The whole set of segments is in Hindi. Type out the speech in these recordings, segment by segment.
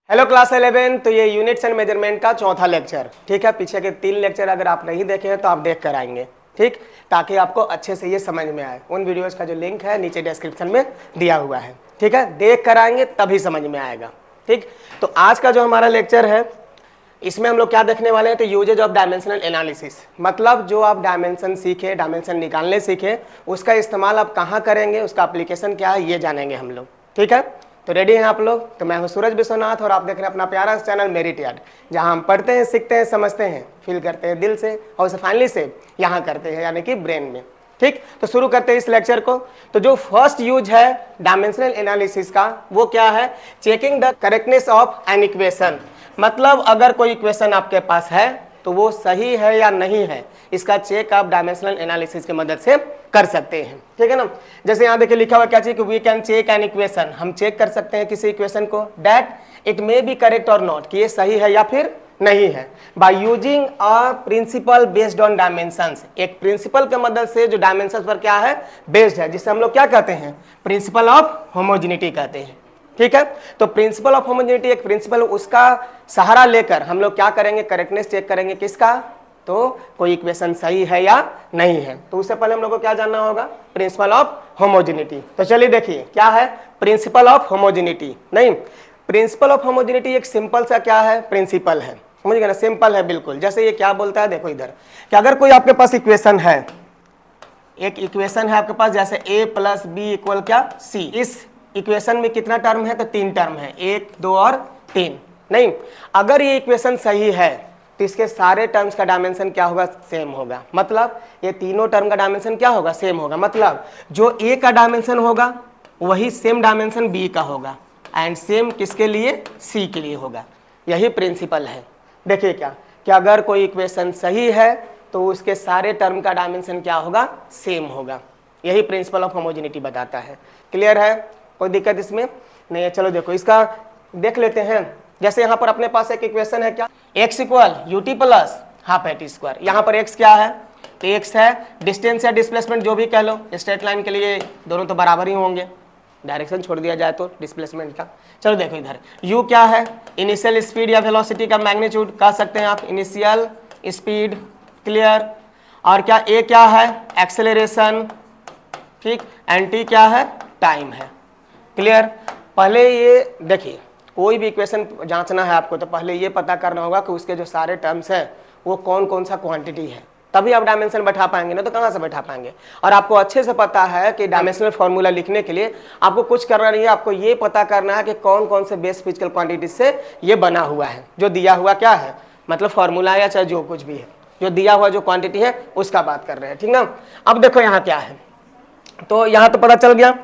Hello class 11। तो ये यूनिट्स एंड मेजरमेंट का चौथा लेक्चर, ठीक है। पीछे के 3 लेक्चर अगर आप नहीं देखे हैं तो आप देख कर आएंगे, ठीक, ताकि आपको अच्छे से ये समझ में आए। उन वीडियोस का जो लिंक है नीचे डिस्क्रिप्शन में दिया हुआ है, ठीक है। देख कर आएंगे तभी समझ में आएगा, ठीक। तो आज का जो हमारा लेक्चर है इसमें हम लोग क्या देखने वाले हैं, तो यूजेज ऑफ डायमेंशनल एनालिसिस, मतलब जो आप डायमेंशन सीखे, डायमेंशन निकालने सीखे, उसका इस्तेमाल आप कहाँ करेंगे, उसका एप्लीकेशन क्या है, ये जानेंगे हम लोग, ठीक है। तो रेडी हैं आप लोग? तो मैं हूं सूरज विश्वनाथ और आप देख रहे हैं अपना प्यारा चैनल मेरिट यार्ड, जहां हम पढ़ते हैं, सीखते हैं, समझते हैं, फील करते हैं दिल से और उसे फाइनली से यहाँ करते हैं, यानी कि ब्रेन में, ठीक। तो शुरू करते हैं इस लेक्चर को। तो जो फर्स्ट यूज है डायमेंशनल एनालिसिस का वो क्या है, checking the correctness of an equation, मतलब अगर कोई इक्वेशन आपके पास है तो वो सही है या नहीं है, इसका चेक आप डायमेंशनल एनालिसिस की मदद से कर सकते हैं, ठीक है ना। जैसे यहाँ देखिए लिखा हुआ क्या चीज, we can check an equation, हम चेक कर सकते हैं किसी इक्वेशन को, that it may be correct और नॉट, कि ये सही है या फिर नहीं है, by using a principle based on dimensions, एक प्रिंसिपल की मदद से जो डायमेंशंस पर क्या है, बेस्ड है, जिसे हम लोग क्या कहते हैं, प्रिंसिपल ऑफ होमोजेनिटी कहते हैं, ठीक है। तो प्रिंसिपल ऑफ होमोजेनिटी एक प्रिंसिपल, उसका सहारा लेकर हम लोग क्या करेंगे, करेक्टनेस चेक करेंगे किसका, तो कोई इक्वेशन सही है या नहीं है। तो उससे पहले हम लोग को क्या जानना होगा, प्रिंसिपल ऑफ होमोजेनिटी। तो चलिए देखिए क्या है प्रिंसिपल ऑफ होमोजेनिटी। नहीं, प्रिंसिपल ऑफ होमोजेनिटी एक सिंपल सा क्या है, प्रिंसिपल है, समझ गए ना, सिंपल है बिल्कुल। जैसे ये क्या बोलता है, देखो इधर, कि अगर कोई आपके पास इक्वेशन है, एक इक्वेशन है आपके पास, जैसे a प्लस बी इक्वल क्या c, इस इक्वेशन में कितना टर्म है, तो 3 टर्म है, 1, 2 और 3। नहीं, अगर ये इक्वेशन सही है तो इसके सारे टर्म्स का डायमेंशन क्या होगा, सेम होगा, मतलब ये तीनों टर्म का डायमेंशन क्या होगा, सेम होगा, मतलब जो a का डायमेंशन होगा वही सेम डायमेंशन b का होगा, एंड सेम किसके लिए, c के लिए होगा। यही प्रिंसिपल है। देखिए क्या, कि अगर कोई इक्वेशन सही है तो उसके सारे टर्म का डायमेंशन क्या होगा, सेम होगा। यही प्रिंसिपल ऑफ होमोजेनिटी बताता है। क्लियर है, कोई दिक्कत इसमें नहीं है। चलो देखो इसका देख लेते हैं। जैसे यहाँ पर अपने पास एक इक्वेशन है क्या, x equal u t plus half at square. यहाँ पर x क्या है, तो x है डिस्टेंस या डिस्प्लेसमेंट जो भी कह लो, स्ट्रेट लाइन के लिए दोनों तो बराबर ही होंगे, डायरेक्शन छोड़ दिया जाए तो डिस्प्लेसमेंट का। चलो देखो इधर u क्या है, इनिशियल स्पीड या वेलोसिटी का मैग्नीट्यूड कह सकते हैं आप, इनिशियल स्पीड, क्लियर। और क्या a क्या है, एक्सेलरेशन, ठीक, एंड t क्या है, टाइम है, क्लियर। पहले ये देखिए, कोई भी इक्वेशन जांचना है आपको तो पहले ये पता करना होगा कि उसके जो सारे टर्म्स हैं वो कौन कौन सा क्वांटिटी है, तभी आप डायमेंशन बैठा पाएंगे, ना तो कहाँ से बैठा पाएंगे। और आपको अच्छे से पता है कि डायमेंशनल फॉर्मूला लिखने के लिए आपको कुछ करना नहीं है, आपको ये पता करना है कि कौन कौन से बेस फिजिकल क्वांटिटी से ये बना हुआ है। जो दिया हुआ क्या है, मतलब फॉर्मूला या चाहे जो कुछ भी है, जो दिया हुआ जो क्वांटिटी है उसका बात कर रहे हैं, ठीक ना। अब देखो यहाँ क्या है, तो यहाँ तो पता चल गया।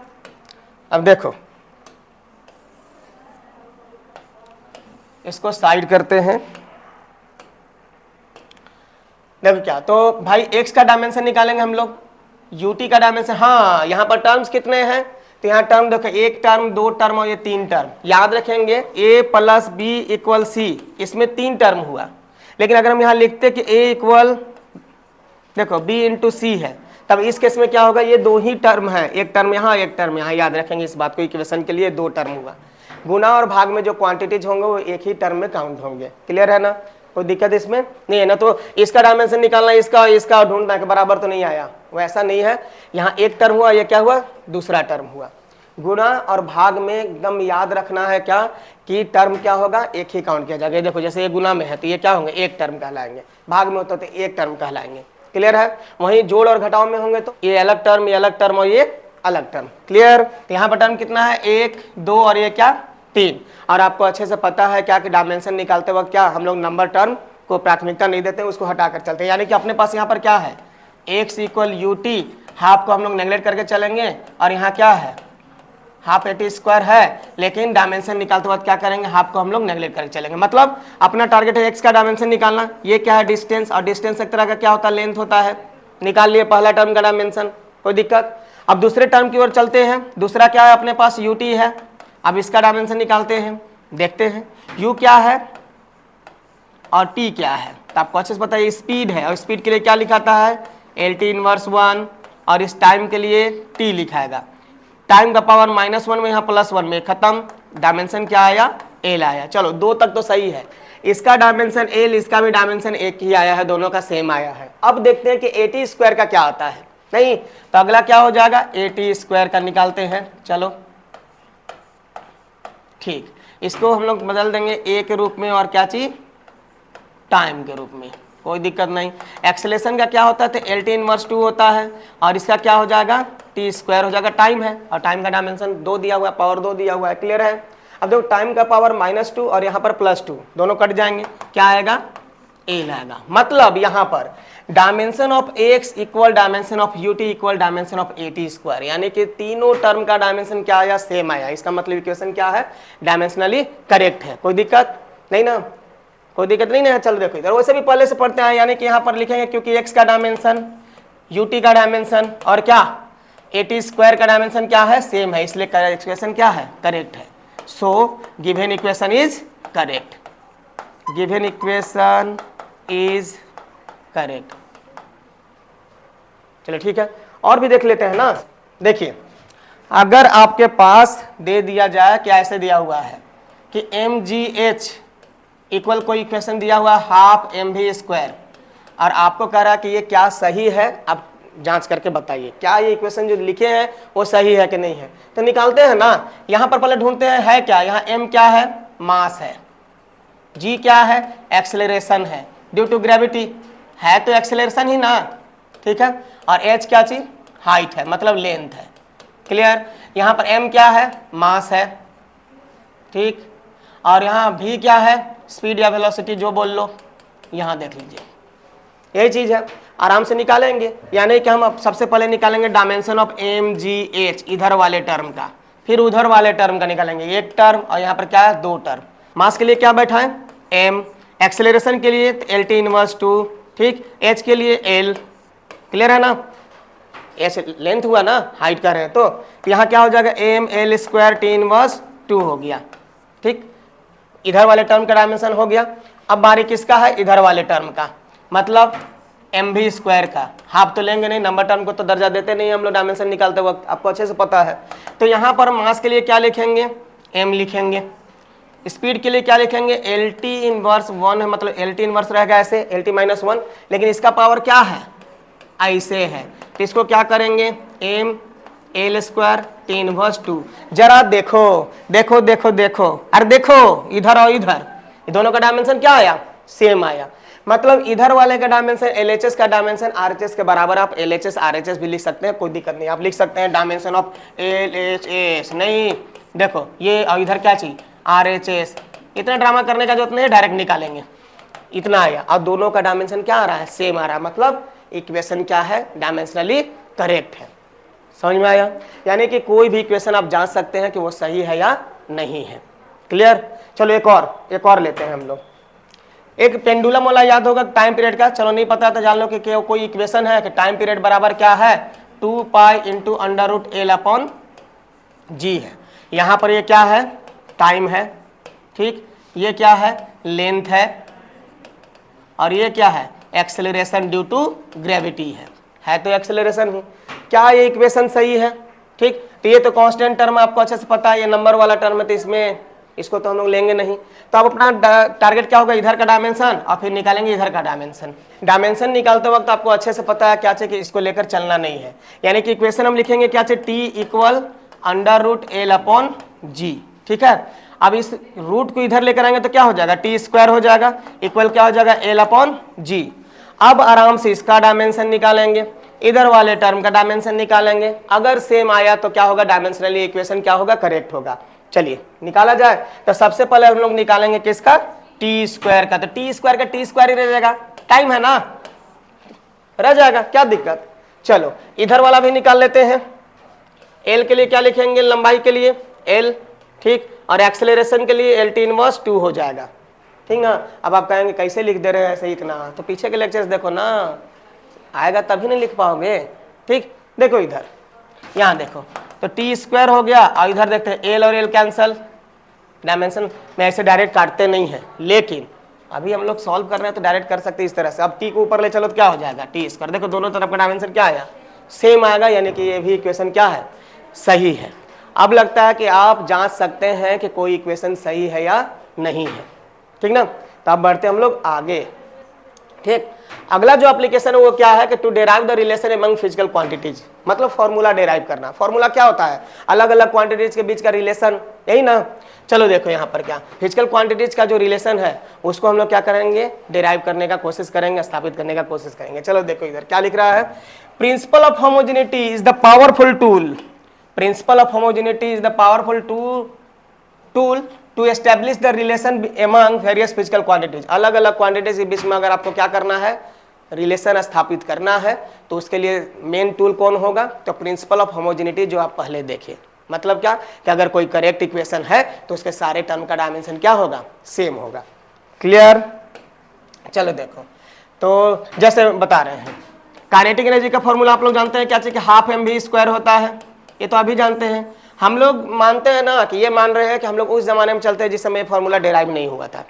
अब देखो इसको साइड करते हैं। देखो क्या, तो भाई x का डायमेंशन निकालेंगे हम लोग, ut का डायमेंशन। हाँ, यहाँ पर टर्म्स कितने हैं, तो यहाँ टर्म देखो, 1 टर्म, 2 टर्म और ये 3 टर्म। याद रखेंगे a plus b equal c, इसमें 3 टर्म हुआ। लेकिन अगर हम यहाँ लिखते कि a इक्वल देखो b इंटू सी है, तब इस केस में क्या होगा, ये 2 ही टर्म है, एक टर्म यहाँ, एक टर्म यहाँ। याद रखेंगे इस बात को, इक्वेशन के लिए 2 टर्म हुआ। गुना और भाग में जो क्वांटिटीज होंगे वो एक ही टर्म में काउंट होंगे। क्लियर है ना, कोई दिक्कत इसमें नहीं है ना। तो इसका डायमेंशन निकालना, इसका ढूंढना के बराबर तो नहीं आया, वो ऐसा नहीं है। यहाँ एक टर्म हुआ, ये क्या हुआ, दूसरा टर्म हुआ। गुना और भाग में एकदम याद रखना है क्या, कि टर्म क्या होगा, एक ही काउंट किया जाएगा। देखो जैसे ये गुना में है तो ये क्या होंगे, एक टर्म कहलाएंगे, भाग में होता तो एक टर्म कहलाएंगे। क्लियर है। वहीं जोड़ और घटाव में होंगे तो ये अलग टर्म, ये अलग टर्म और ये अलग टर्म। क्लियर। तो यहाँ पर टर्म कितना है, 1, 2 और ये क्या, 3। और आपको अच्छे से पता है क्या कि डायमेंशन निकालते वक्त क्या हम लोग नंबर टर्म को प्राथमिकता नहीं देते हैं, उसको हटाकर चलते हैं। यानी कि अपने पास यहाँ पर क्या है, x equal u T, half को हम लोग नेगलेक्ट करके चलेंगे, और यहाँ क्या है, हाफ एट स्क्वायर है, लेकिन डायमेंशन निकालते वक्त क्या करेंगे, हाफ को हम लोग नेगलेक्ट करके चलेंगे। मतलब अपना टारगेट है x का डायमेंशन निकालना। ये क्या है, डिस्टेंस, और डिस्टेंस एक तरह का क्या होता है, लेंथ होता है। निकाल लिए पहला टर्म का डायमेंशन, कोई दिक्कत। अब दूसरे टर्म की ओर चलते हैं। दूसरा क्या है, अपने पास ut है। अब इसका डायमेंशन निकालते हैं, देखते हैं u क्या है और t क्या है। तो आपको अच्छे से पता है स्पीड है, और स्पीड के लिए क्या लिखाता है, LT इनवर्स 1, और इस टाइम के लिए t लिखाएगा। टाइम का पावर -1 में, यहाँ +1 में खत्म, डायमेंशन क्या आया, एल आया। चलो 2 तक तो सही है, इसका डायमेंशन एल, इसका भी डायमेंशन एक ही आया है, दोनों का सेम आया है। अब देखते हैं कि एटी स्क्वायर का क्या आता है। नहीं तो अगला क्या हो जाएगा, एटी स्क्वायर का निकालते हैं। चलो ठीक, इसको हम लोग बदल देंगे ए के रूप में और क्या चीज, टाइम के रूप में, कोई दिक्कत नहीं। एक्सेलेरेशन का क्या होता है, तो एल टी इनवर्स 2 होता है, और इसका क्या हो जाएगा, टी स्क्वायर हो जाएगा। टाइम है और टाइम का डायमेंशन 2 दिया हुआ है, पावर 2 दिया हुआ है, क्लियर है। अब देखो टाइम का पावर -2 और यहाँ पर +2, दोनों कट जाएंगे, क्या आएगा, एल आएगा। मतलब यहाँ पर dimension of x equal dimension of UT equal dimension of eighty square, यानी कि तीनों टर्म का डायमेंशन क्या आया, सेम आया। इसका मतलब इक्वेशन क्या है, डायमेंशनली करेक्ट है। कोई दिक्कत नहीं ना, कोई दिक्कत नहीं ना। चलो देखो इधर वैसे भी पहले से पढ़ते हैं, यानी कि यहाँ पर लिखेंगे क्योंकि एक्स का डायमेंशन, यूटी का डायमेंशन और क्या एटी स्क्वायर का डायमेंशन क्या है, सेम है, इसलिए इक्वेशन क्या है, करेक्ट है। So given equation is correct, given equation is correct. चलो ठीक है, और भी देख लेते हैं ना। देखिए अगर आपके पास दे दिया जाए कि ऐसे दिया हुआ है कि mgh इक्वल कोई इक्वेशन दिया हुआ है हाफ mv स्क्वायर, और आपको कह रहा है कि ये क्या सही है, आप जांच करके बताइए क्या ये इक्वेशन जो लिखे हैं वो सही है कि नहीं है। तो निकालते हैं ना, यहाँ पर पहले ढूंढते हैं है क्या, यहाँ m क्या है, मास है, g क्या है, एक्सेलरेशन है, ड्यू टू ग्रेविटी है, तो एक्सेलरेशन ही ना, ठीक है। और h क्या चीज, हाइट है, मतलब लेंथ है, क्लियर। यहाँ पर m क्या है, मास है, ठीक। और यहाँ v क्या है, स्पीड या वेलोसिटी जो बोल लो, यहाँ देख लीजिए यही चीज है, आराम से निकालेंगे। यानी कि हम अब सबसे पहले निकालेंगे डायमेंशन ऑफ mgh इधर वाले टर्म का, फिर उधर वाले टर्म का निकालेंगे, एक टर्म, और यहाँ पर क्या है, 2 टर्म। मास के लिए क्या बैठा है, m, एक्सेलरेशन के लिए एल टी इनवर्स 2, ठीक, h के लिए l, क्लियर है ना, एच लेंथ हुआ ना, हाइट कर रहे हैं तो यहाँ क्या हो जाएगा, M L square T inverse 2 हो गया, ठीक। इधर वाले टर्म का डायमेंशन हो गया। अब बारी किसका है, इधर वाले टर्म का, मतलब एम भी स्क्वायर का। हाफ तो लेंगे नहीं, नंबर टर्म को तो दर्जा देते नहीं हम लोग डायमेंशन निकालते वक्त, आपको अच्छे से पता है। तो यहाँ पर मास के लिए क्या लिखेंगे, m लिखेंगे, स्पीड के लिए क्या लिखेंगे, एल टी इनवर्स 1 है, मतलब एल टी इनवर्स रहेगा ऐसे, एल टी -1, लेकिन इसका पावर क्या है, ऐसे है, तो इसको क्या करेंगे, M L square T inverse 2। जरा देखो देखो देखो देखो, अरे देखो इधर और इधर, दोनों का डायमेंशन क्या आया, सेम आया। मतलब इधर वाले का डायमेंशन एलएचएस का डायमेंशन आरएचएस के बराबर, आप एलएचएस आरएचएस भी लिख सकते हैं, कोई दिक्कत नहीं। आप लिख सकते हैं डायमेंशन ऑफ एलएचएस, नहीं देखो ये, और इधर क्या चाहिए, आरएचएस। इतना ड्रामा करने का जरूरत नहीं है, डायरेक्ट निकालेंगे, इतना आया, और दोनों का डायमेंशन क्या आ रहा है, सेम आ रहा है, मतलब इक्वेशन क्या है, डायमेंशनली करेक्ट है। समझ में आया, यानी कि कोई भी इक्वेशन आप जांच सकते हैं कि वो सही है या नहीं है, क्लियर। चलो एक और लेते हैं हम लोग। एक पेंडुलम वाला याद होगा टाइम पीरियड का, चलो नहीं पता तो जान लो कि कोई इक्वेशन है कि टाइम पीरियड बराबर क्या है, 2 पाई इंटू √L/g है। यहाँ पर ये क्या है, टाइम है, ठीक, ये क्या है, लेंथ है, और ये क्या है, एक्सेलरेशन ड्यू टू ग्रेविटी है तो एक्सेलरेशन ही। क्या ये इक्वेशन सही है, ठीक। तो ये तो कांस्टेंट टर्म आपको अच्छे से पता है, ये नंबर वाला टर्म है, तो इसमें इसको तो हम लोग लेंगे नहीं। तो अब अपना टारगेट क्या होगा, इधर का डायमेंशन, और फिर निकालेंगे इधर का डायमेंशन। डायमेंशन निकालते वक्त आपको अच्छे से पता है क्या चाहिए कि इसको लेकर चलना नहीं है, यानी कि इक्वेशन हम लिखेंगे क्या चाहिए, टी इक्वल √L/g, ठीक है। अब इस रूट को इधर लेकर आएंगे तो क्या हो जाएगा, टी स्क्वायर हो जाएगा, इक्वल क्या हो जाएगा, L/g। अब आराम से इसका डायमेंशन निकालेंगे, इधर वाले टर्म का डायमेंशन निकालेंगे, अगर सेम आया तो क्या होगा, डायमेंशनली इक्वेशन क्या होगा, करेक्ट होगा। चलिए निकाला जाए, तो सबसे पहले हम लोग निकालेंगे किसका, टी स्क्वायर का। तो टी स्क्वायर का टी स्क्वायर ही रह जाएगा, टाइम है ना, रह जाएगा, क्या दिक्कत। चलो इधर वाला भी निकाल लेते हैं। एल के लिए क्या लिखेंगे, लंबाई के लिए एल, ठीक, और एक्सेलरेशन के लिए एल टी इनवर्स 2 हो जाएगा, ठीक ना। अब आप कहेंगे कैसे लिख दे रहे हैं ऐसे इतना, तो पीछे के लेक्चर्स देखो ना, आएगा तभी नहीं लिख पाओगे, ठीक। देखो इधर, यहाँ देखो, तो टी स्क्वायर हो गया, और इधर देखते हैं एल और एल कैंसल, डायमेंशन में ऐसे डायरेक्ट काटते नहीं है, लेकिन अभी हम लोग सॉल्व कर रहे हैं तो डायरेक्ट कर सकते हैं इस तरह से। अब टी को ऊपर ले चलो तो क्या हो जाएगा, टी स्क्वायर, देखो दोनों तरफ का डायमेंशन क्या आया, सेम आएगा, यानी कि ये भी इक्वेशन क्या है, सही है। अब लगता है कि आप जांच सकते हैं कि कोई इक्वेशन सही है या नहीं है, ठीक ना। तो अब बढ़ते हम लोग आगे, ठीक। अगला जो एप्लीकेशन है वो क्या है कि to derive the relation among physical quantities, मतलब फॉर्मूला डेराइव करना। फॉर्मूला क्या होता है, अलग अलग क्वांटिटीज के बीच का रिलेशन, यही ना। चलो देखो यहाँ पर क्या, फिजिकल क्वांटिटीज का जो रिलेशन है उसको हम लोग क्या करेंगे, डेराइव करने का कोशिश करेंगे, स्थापित करने का कोशिश करेंगे। चलो देखो इधर क्या लिख रहा है, principle of homogeneity is the powerful tool, principle of homogeneity is the powerful tool to establish the relation among various physical quantities. अलग अलग क्वांटिटीज के बीच में अगर आपको क्या करना है, रिलेशन स्थापित करना है, तो उसके लिए मेन टूल कौन होगा, तो प्रिंसिपल ऑफ होमोजेनिटी, जो आप पहले देखे। मतलब क्या कि अगर कोई करेक्ट इक्वेशन है तो उसके सारे टर्म का डायमेंशन क्या होगा, सेम होगा। क्लियर। चलो देखो, तो जैसे बता रहे हैं काइनेटिक एनर्जी का फॉर्मूला आप लोग जानते हैं क्या चाहिए, कि हाफ mv² होता है, ये तो अभी जानते हैं। हम लोग मानते हैं ना कि ये मान रहे हैं कि हम लोग उस जमाने में चलते हैं जिस समय फॉर्मूला डेराइव नहीं हुआ था,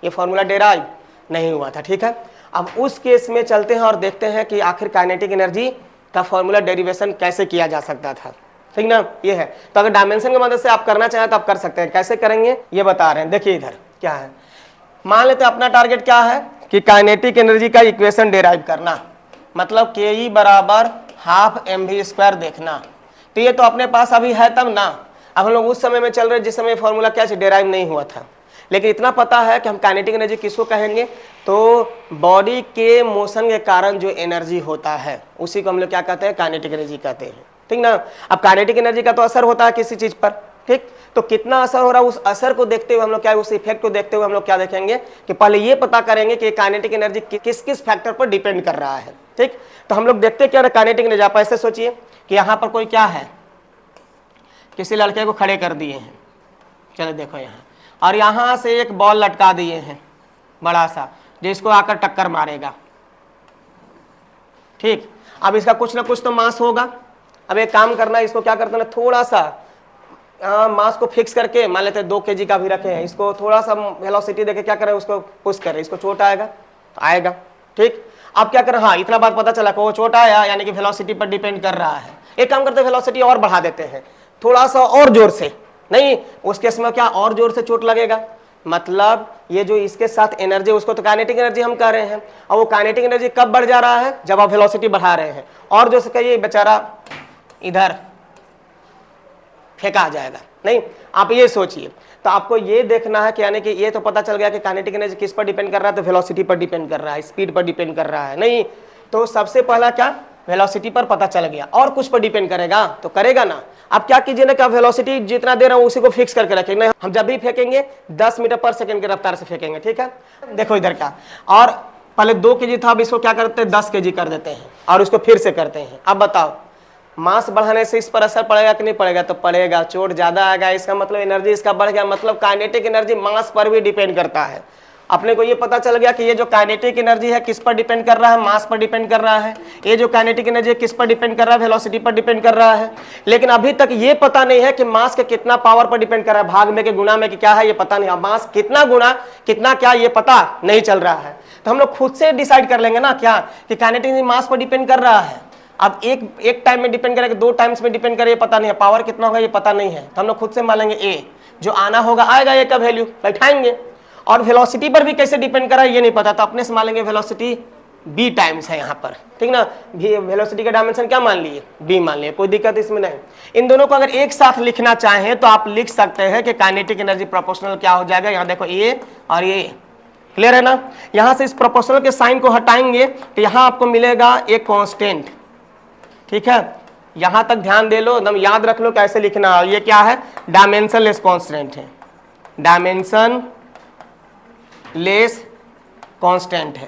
ये फॉर्मूला डेराइव नहीं हुआ था, ठीक है। अब उस केस में चलते हैं और देखते हैं कि आखिर काइनेटिक एनर्जी का फॉर्मूला डेरिवेशन कैसे किया जा सकता था, ठीक ना। ये है, तो अगर डायमेंशन की मदद से आप करना चाहें तो आप कर सकते हैं। कैसे करेंगे ये बता रहे हैं, देखिए इधर क्या है। मान लेते हैं अपना टारगेट क्या है कि काइनेटिक एनर्जी का इक्वेशन डेराइव करना, मतलब ke बराबर हाफ mv² देखना। तो ये तो अपने पास अभी है तब ना, अब हम लोग उस समय में चल रहे जिस समय फॉर्मूला क्या डेराइव नहीं हुआ था। लेकिन इतना पता है कि हम काइनेटिक एनर्जी किसको कहेंगे, तो बॉडी के मोशन के कारण जो एनर्जी होता है उसी को हम लोग क्या कहते हैं, काइनेटिक एनर्जी कहते हैं, ठीक ना। अब काइनेटिक एनर्जी का तो असर होता है किसी चीज पर, ठीक। तो कितना असर हो रहा है, उस असर को देखते हुए हम लोग क्या, उस इफेक्ट को देखते हुए हम लोग क्या देखेंगे कि पहले ये पता करेंगे कि काइनेटिक एनर्जी किस किस फैक्टर पर डिपेंड कर रहा है, ठीक। तो हम लोग देखते क्या, काइनेटिक एनर्जी आप ऐसे सोचिए कि यहाँ पर कोई क्या है, किसी लड़के को खड़े कर दिए हैं, चलो देखो यहाँ, और यहाँ से एक बॉल लटका दिए हैं बड़ा सा, जिसको आकर टक्कर मारेगा, ठीक। अब इसका कुछ ना कुछ तो मास होगा। अब एक काम करना, इसको क्या करते हैं, थोड़ा सा मास को फिक्स करके, मान लेते हैं 2 kg का भी रखे हैं, इसको थोड़ा सा वेलोसिटी देके क्या करें, उसको पुश करें, इसको चोट आएगा तो आएगा, ठीक। अब क्या करें, हाँ इतना बात पता चला कि वो चोट आया, यानी कि वेलोसिटी पर डिपेंड कर रहा है। एक काम करते हैं, वेलोसिटी और बढ़ा देते हैं थोड़ा सा और जोर से, नहीं उस केस में क्या और जोर से चोट लगेगा, मतलब ये जो इसके साथ एनर्जी, उसको तो काइनेटिक एनर्जी हम कह रहे हैं। और वो काइनेटिक एनर्जी कब बढ़ जा रहा है, जब आप वेलोसिटी बढ़ा रहे हैं, और जो से कहिए बेचारा इधर फेंका जाएगा, नहीं। आप ये सोचिए, तो आपको ये देखना है कि यानी कि ये तो पता चल गया कि काइनेटिक एनर्जी किस पर डिपेंड कर रहा है, तो वेलोसिटी पर डिपेंड कर रहा है, स्पीड पर डिपेंड कर रहा है, नहीं। तो सबसे पहला क्या, वेलोसिटी पर पता चल गया, और कुछ पर डिपेंड करेगा तो करेगा ना। अब क्या कीजिए ना, क्या वेलोसिटी जितना दे रहा हूं उसी को फिक्स करके रखेंगे, हम जब भी फेंकेंगे 10 मीटर पर सेकंड की रफ्तार से फेंकेंगे, ठीक है। देखो इधर क्या, और पहले 2 kg था, अब इसको क्या करते हैं 10 kg कर देते हैं, और उसको फिर से करते हैं। अब बताओ मास बढ़ाने से इस पर असर पड़ेगा कि नहीं पड़ेगा, तो पड़ेगा, चोट ज्यादा आएगा, इसका मतलब एनर्जी इसका बढ़ गया, मतलब काइनेटिक एनर्जी मास पर भी डिपेंड करता है। अपने को ये पता चल गया कि ये जो काइनेटिक एनर्जी है किस पर डिपेंड कर रहा है, मास पर डिपेंड कर रहा है। ये जो काइनेटिक एनर्जी है किस पर डिपेंड कर रहा है, वेलोसिटी पर डिपेंड कर रहा है। लेकिन अभी तक ये पता नहीं है कि मास के कितना पावर पर डिपेंड कर रहा है, भाग में के गुणा में कि क्या है ये पता नहीं, मास कितना गुणा कितना क्या ये पता नहीं चल रहा है। तो हम लोग खुद से डिसाइड कर लेंगे ना क्या, कि काइनेटिक एनर्जी मास पर डिपेंड कर रहा है। अब एक टाइम में डिपेंड करेगा, 2 टाइम्स में डिपेंड करे, ये पता नहीं है, पावर कितना होगा ये पता नहीं है, तो हम लोग खुद से मान लेंगे ए, जो आना होगा आएगा, ए का वैल्यू बैठाएंगे। और वेलोसिटी पर भी कैसे डिपेंड कर रहा है ये नहीं पता, तो अपने से मान लेंगे वेलोसिटी b टाइम्स है यहाँ पर, ठीक ना। वेलोसिटी का डायमेंशन क्या मान लिए, b मान लिए, कोई दिक्कत इसमें नहीं। इन दोनों को अगर एक साथ लिखना चाहें तो आप लिख सकते हैं कि काइनेटिक एनर्जी प्रोपोर्शनल क्या हो जाएगा, यहाँ देखो ये और ये, क्लियर है ना। यहाँ से इस प्रोपोर्शनल के साइन को हटाएंगे तो यहाँ आपको मिलेगा एक कांस्टेंट, ठीक है। यहां तक ध्यान दे लो, एकदम याद रख लो कैसे लिखना है। ये क्या है, डायमेंशन लेस कांस्टेंट है, डायमेंशन लेस कांस्टेंट है,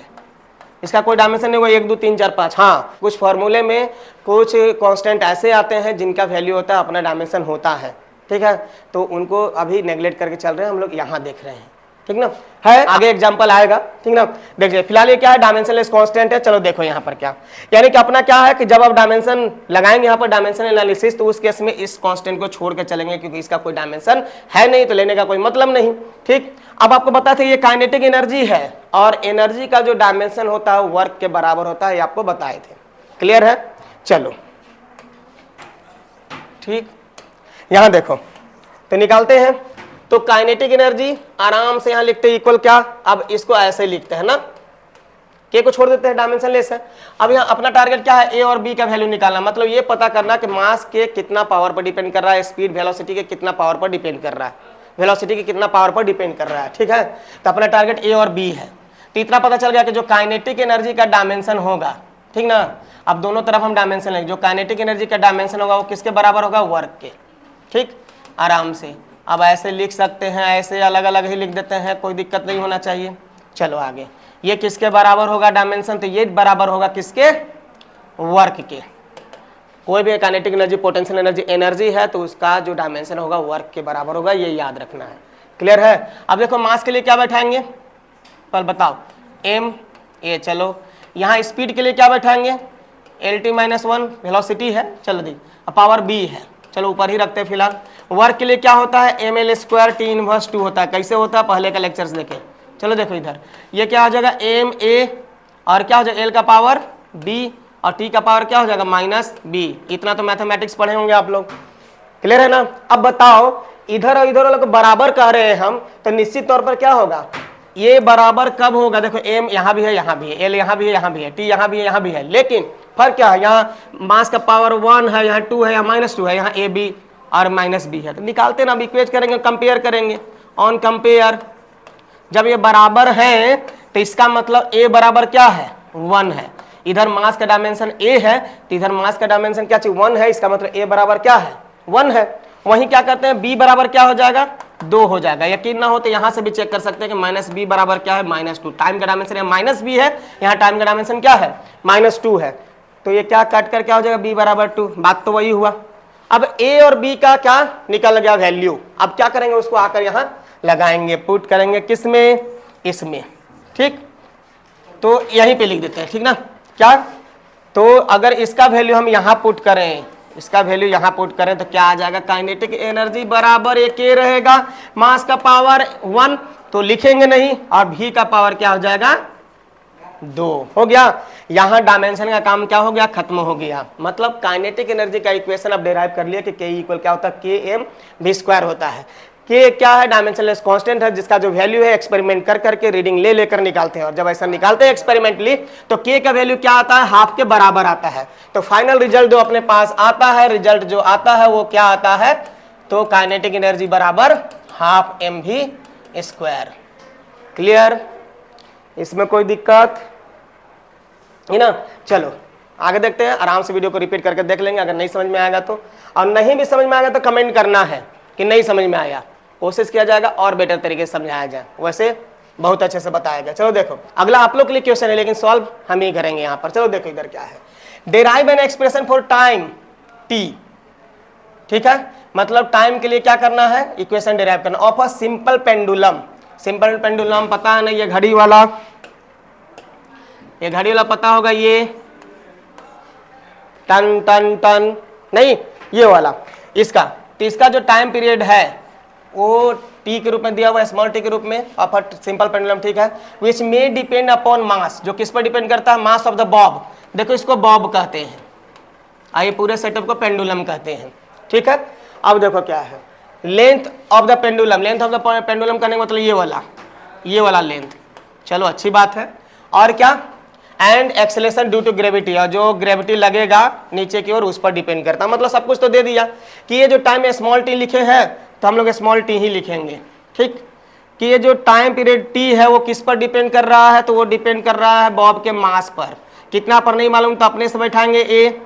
इसका कोई डायमेंशन नहीं होगा 1 2 3 4 5। हाँ कुछ फॉर्मूले में कुछ कांस्टेंट ऐसे आते हैं जिनका वैल्यू होता है अपना डायमेंशन होता है, ठीक है। तो उनको अभी नेग्लेक्ट करके चल रहे हैं हम लोग, यहाँ देख रहे हैं, ठीक ना। है आगे एग्जांपल आएगा, ठीक ना। देखिए फिलहाल ये क्या है, डायमेंशनलेस कांस्टेंट है। चलो देखो यहाँ पर क्या, यानी कि अपना क्या है कि जब आप डायमेंशन लगाएंगे यहाँ पर डायमेंशन एनालिसिस, तो उस केस में इस कांस्टेंट को छोड़ के चलेंगे, क्योंकि इसका कोई डायमेंशन है नहीं, तो लेने का कोई मतलब नहीं, ठीक। अब आपको बताते थे ये काइनेटिक एनर्जी है, और एनर्जी का जो डायमेंशन होता है वर्क के बराबर होता है, ये आपको बताए थे, क्लियर है। चलो ठीक, यहां देखो तो निकालते हैं, तो काइनेटिक एनर्जी आराम से यहाँ लिखते इक्वल क्या, अब इसको ऐसे लिखते हैं ना, के को छोड़ देते हैं, डायमेंशन लेस है। अब यहाँ अपना टारगेट क्या है, ए और बी का वैल्यू निकालना, मतलब ये पता करना कि मास के कितना पावर पर डिपेंड कर रहा है, स्पीड वेलोसिटी के कितना पावर पर डिपेंड कर रहा है, वेलोसिटी के कितना पावर पर डिपेंड कर रहा है। ठीक है, तो अपना टारगेट ए और बी है। तो इतना पता चल गया कि जो काइनेटिक एनर्जी का डायमेंशन होगा, ठीक ना, अब दोनों तरफ हम डायमेंशन लेंगे, जो काइनेटिक एनर्जी का डायमेंशन होगा वो किसके बराबर होगा, वर्क के। ठीक, आराम से अब ऐसे लिख सकते हैं, ऐसे अलग अलग ही लिख देते हैं, कोई दिक्कत नहीं होना चाहिए। चलो आगे, ये किसके बराबर होगा डायमेंशन, तो ये बराबर होगा किसके, वर्क के। कोई भी kinetic energy, potential energy, energy है तो उसका जो डायमेंशन होगा वर्क के बराबर होगा, ये याद रखना है। क्लियर है। अब देखो मास के लिए क्या बैठाएंगे, पर बताओ, एम ए। चलो यहाँ स्पीड के लिए क्या बैठाएंगे, LT-1 वेलोसिटी है, चलो दी, पावर बी है, चलो ऊपर ही रखते हैं फिलहाल। वर्क के लिए क्या होता है, ml² T इनवर्स 2 होता है। कैसे होता है, पहले का लेक्चर्स देखें। चलो देखो इधर, ये क्या हो जाएगा, एम ए और क्या हो जाएगा, एल का पावर बी और टी का पावर क्या हो जाएगा, -b। इतना तो मैथमेटिक्स पढ़े होंगे आप लोग। क्लियर है ना। अब बताओ, इधर और इधर वालों को बराबर कह रहे हैं हम, तो निश्चित तौर पर क्या होगा, ये बराबर कब होगा, देखो एम यहाँ भी है, यहाँ भी है, एल यहाँ भी है, यहाँ भी है, टी यहाँ भी है, यहाँ भी है, लेकिन फर्क क्या है, यहाँ मास का पावर 1 है, यहाँ 2 है, यहाँ -2 है, यहाँ ए बी और -b है। तो निकालते ना, अब इक्वेट करेंगे, कंपेयर करेंगे, ऑन कंपेयर। जब ये बराबर है तो इसका मतलब a बराबर क्या है, 1 है। इधर मास का डायमेंशन a है तो इधर मास का डायमेंशन क्या चाहिए, 1 है, इसका मतलब a बराबर क्या है, 1 है। वहीं क्या करते हैं, b बराबर क्या हो जाएगा, 2 हो जाएगा। यकीन ना हो तो यहाँ से भी चेक कर सकते हैं कि -b बराबर क्या है, -2। टाइम का डायमेंशन यहाँ -b है, यहाँ टाइम का डायमेंशन क्या है, -2 है। तो ये क्या कट कर क्या हो जाएगा, b बराबर 2। बात तो वही हुआ। अब a और b का क्या निकल गया वैल्यू, अब क्या करेंगे, उसको आकर यहाँ लगाएंगे, पुट करेंगे किसमें, इसमें। ठीक, तो यहीं पे लिख देते हैं, ठीक ना। क्या, तो अगर इसका वैल्यू हम यहाँ पुट करें, इसका वैल्यू यहाँ पुट करें तो क्या आ जाएगा, काइनेटिक एनर्जी बराबर एक के रहेगा, मास का पावर 1 तो लिखेंगे नहीं, और भी का पावर क्या हो जाएगा, 2 हो गया। यहाँ डायमेंशन का काम क्या हो गया, खत्म हो गया। मतलब काइनेटिक एनर्जी का इक्वेशन अब डिराइव कर लिया कि के इक्वल क्या होता है, km² होता है। के क्या है, डायमेंशनलेस कांस्टेंट है, जिसका जो वैल्यू है एक्सपेरिमेंट कर करके रीडिंग ले लेकर निकालते हैं, और जब ऐसा निकालते हैं एक्सपेरिमेंटली तो के का वैल्यू क्या आता है, हाफ के बराबर आता है। तो फाइनल रिजल्ट जो अपने पास आता है, रिजल्ट जो आता है वो क्या आता है, तो काइनेटिक एनर्जी बराबर हाफ mv²। क्लियर, इसमें कोई दिक्कत है ना। चलो आगे देखते हैं, आराम से वीडियो को रिपीट करके देख लेंगे, अगर नहीं समझ में आएगा तो, और नहीं भी समझ में आएगा तो कमेंट करना है कि नहीं समझ में आया, कोशिश किया जाएगा और बेटर तरीके से समझाया जाए, वैसे बहुत अच्छे से बताया गया। चलो देखो, अगला आप लोग के लिए क्वेश्चन है, लेकिन सॉल्व हम ही करेंगे यहाँ पर। चलो देखो इधर क्या है, derive an expression for time t। ठीक है, मतलब टाइम के लिए क्या करना है, इक्वेशन डिराइव करना of a simple pendulum. Simple pendulum पता है ना, ये घड़ी वाला, ये घड़ी वाला पता होगा, ये टन टन टन नहीं, ये वाला, इसका, तो इसका जो टाइम पीरियड है वो टी के रूप में दिया हुआ है, स्मॉल टी के रूप में, ऑफ अ सिंपल पेंडुलम। ठीक है, विच मे डिपेंड अपॉन मास, जो किस पर डिपेंड करता है, मास ऑफ द बॉब। देखो इसको बॉब कहते हैं, आइए पूरे सेटअप को पेंडुलम कहते हैं। ठीक है, अब देखो क्या है, length of the pendulum. Length of the pendulum करने का मतलब ये वाला लेंथ। चलो अच्छी बात है। और क्या, and acceleration due to gravity, और जो ग्रेविटी लगेगा नीचे की ओर उस पर डिपेंड करता है। मतलब सब कुछ तो दे दिया कि ये जो टाइम स्मॉल टी लिखे हैं तो हम लोग स्मॉल टी ही लिखेंगे। ठीक, कि ये जो टाइम पीरियड टी है वो किस पर डिपेंड कर रहा है, तो वो डिपेंड कर रहा है बॉब के मास पर। कितना पर नहीं मालूम तो अपने से बैठाएंगे ए।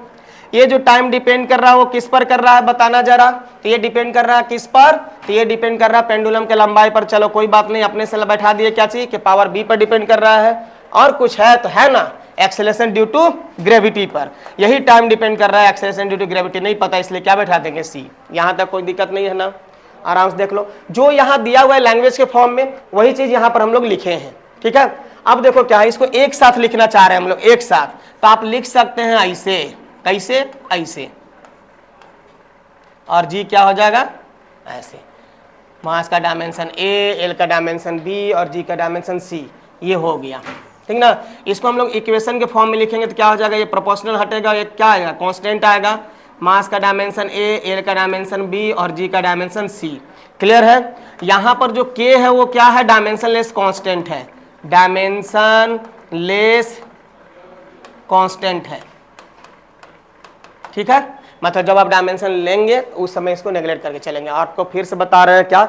ये जो टाइम डिपेंड कर रहा है वो किस पर कर रहा है, बताना जरा। तो ये डिपेंड कर रहा है किस पर, तो ये डिपेंड कर रहा है पेंडुलम के लंबाई पर। चलो कोई बात नहीं, अपने से बैठा दिए क्या चीज कि पावर बी पर डिपेंड कर रहा है, और कुछ है तो है ना, एक्सेलरेशन ड्यू टू ग्रेविटी पर। यही टाइम डिपेंड कर रहा है, एक्सेलरेशन ड्यू टू ग्रेविटी नहीं पता, इसलिए क्या बैठा देंगे सी। यहाँ तक कोई दिक्कत नहीं है ना, आराम से देख लो। जो यहाँ दिया हुआ है लैंग्वेज के फॉर्म में वही चीज यहाँ पर हम लोग लिखे हैं। ठीक है, अब देखो क्या है, इसको एक साथ लिखना चाह रहे हैं हम लोग, एक साथ, तो आप लिख सकते हैं ऐसे, कैसे, ऐसे, और जी क्या हो जाएगा, ऐसे। मास का डायमेंशन ए, एल का डायमेंशन बी और जी का डायमेंशन सी, ये हो गया। ठीक ना, इसको हम लोग इक्वेशन के फॉर्म में लिखेंगे तो क्या हो जाएगा, ये प्रोपोर्शनल हटेगा, ये क्या आएगा, कांस्टेंट आएगा। मास का डायमेंशन ए, एल का डायमेंशन बी और जी का डायमेंशन सी। क्लियर है। यहां पर जो k है वो क्या है, डायमेंशनलेस कांस्टेंट है, डायमेंशनलेस कांस्टेंट है। ठीक है, मतलब जब आप डायमेंशन लेंगे उस समय इसको नेगलेक्ट करके चलेंगे। आपको फिर से बता रहे हैं क्या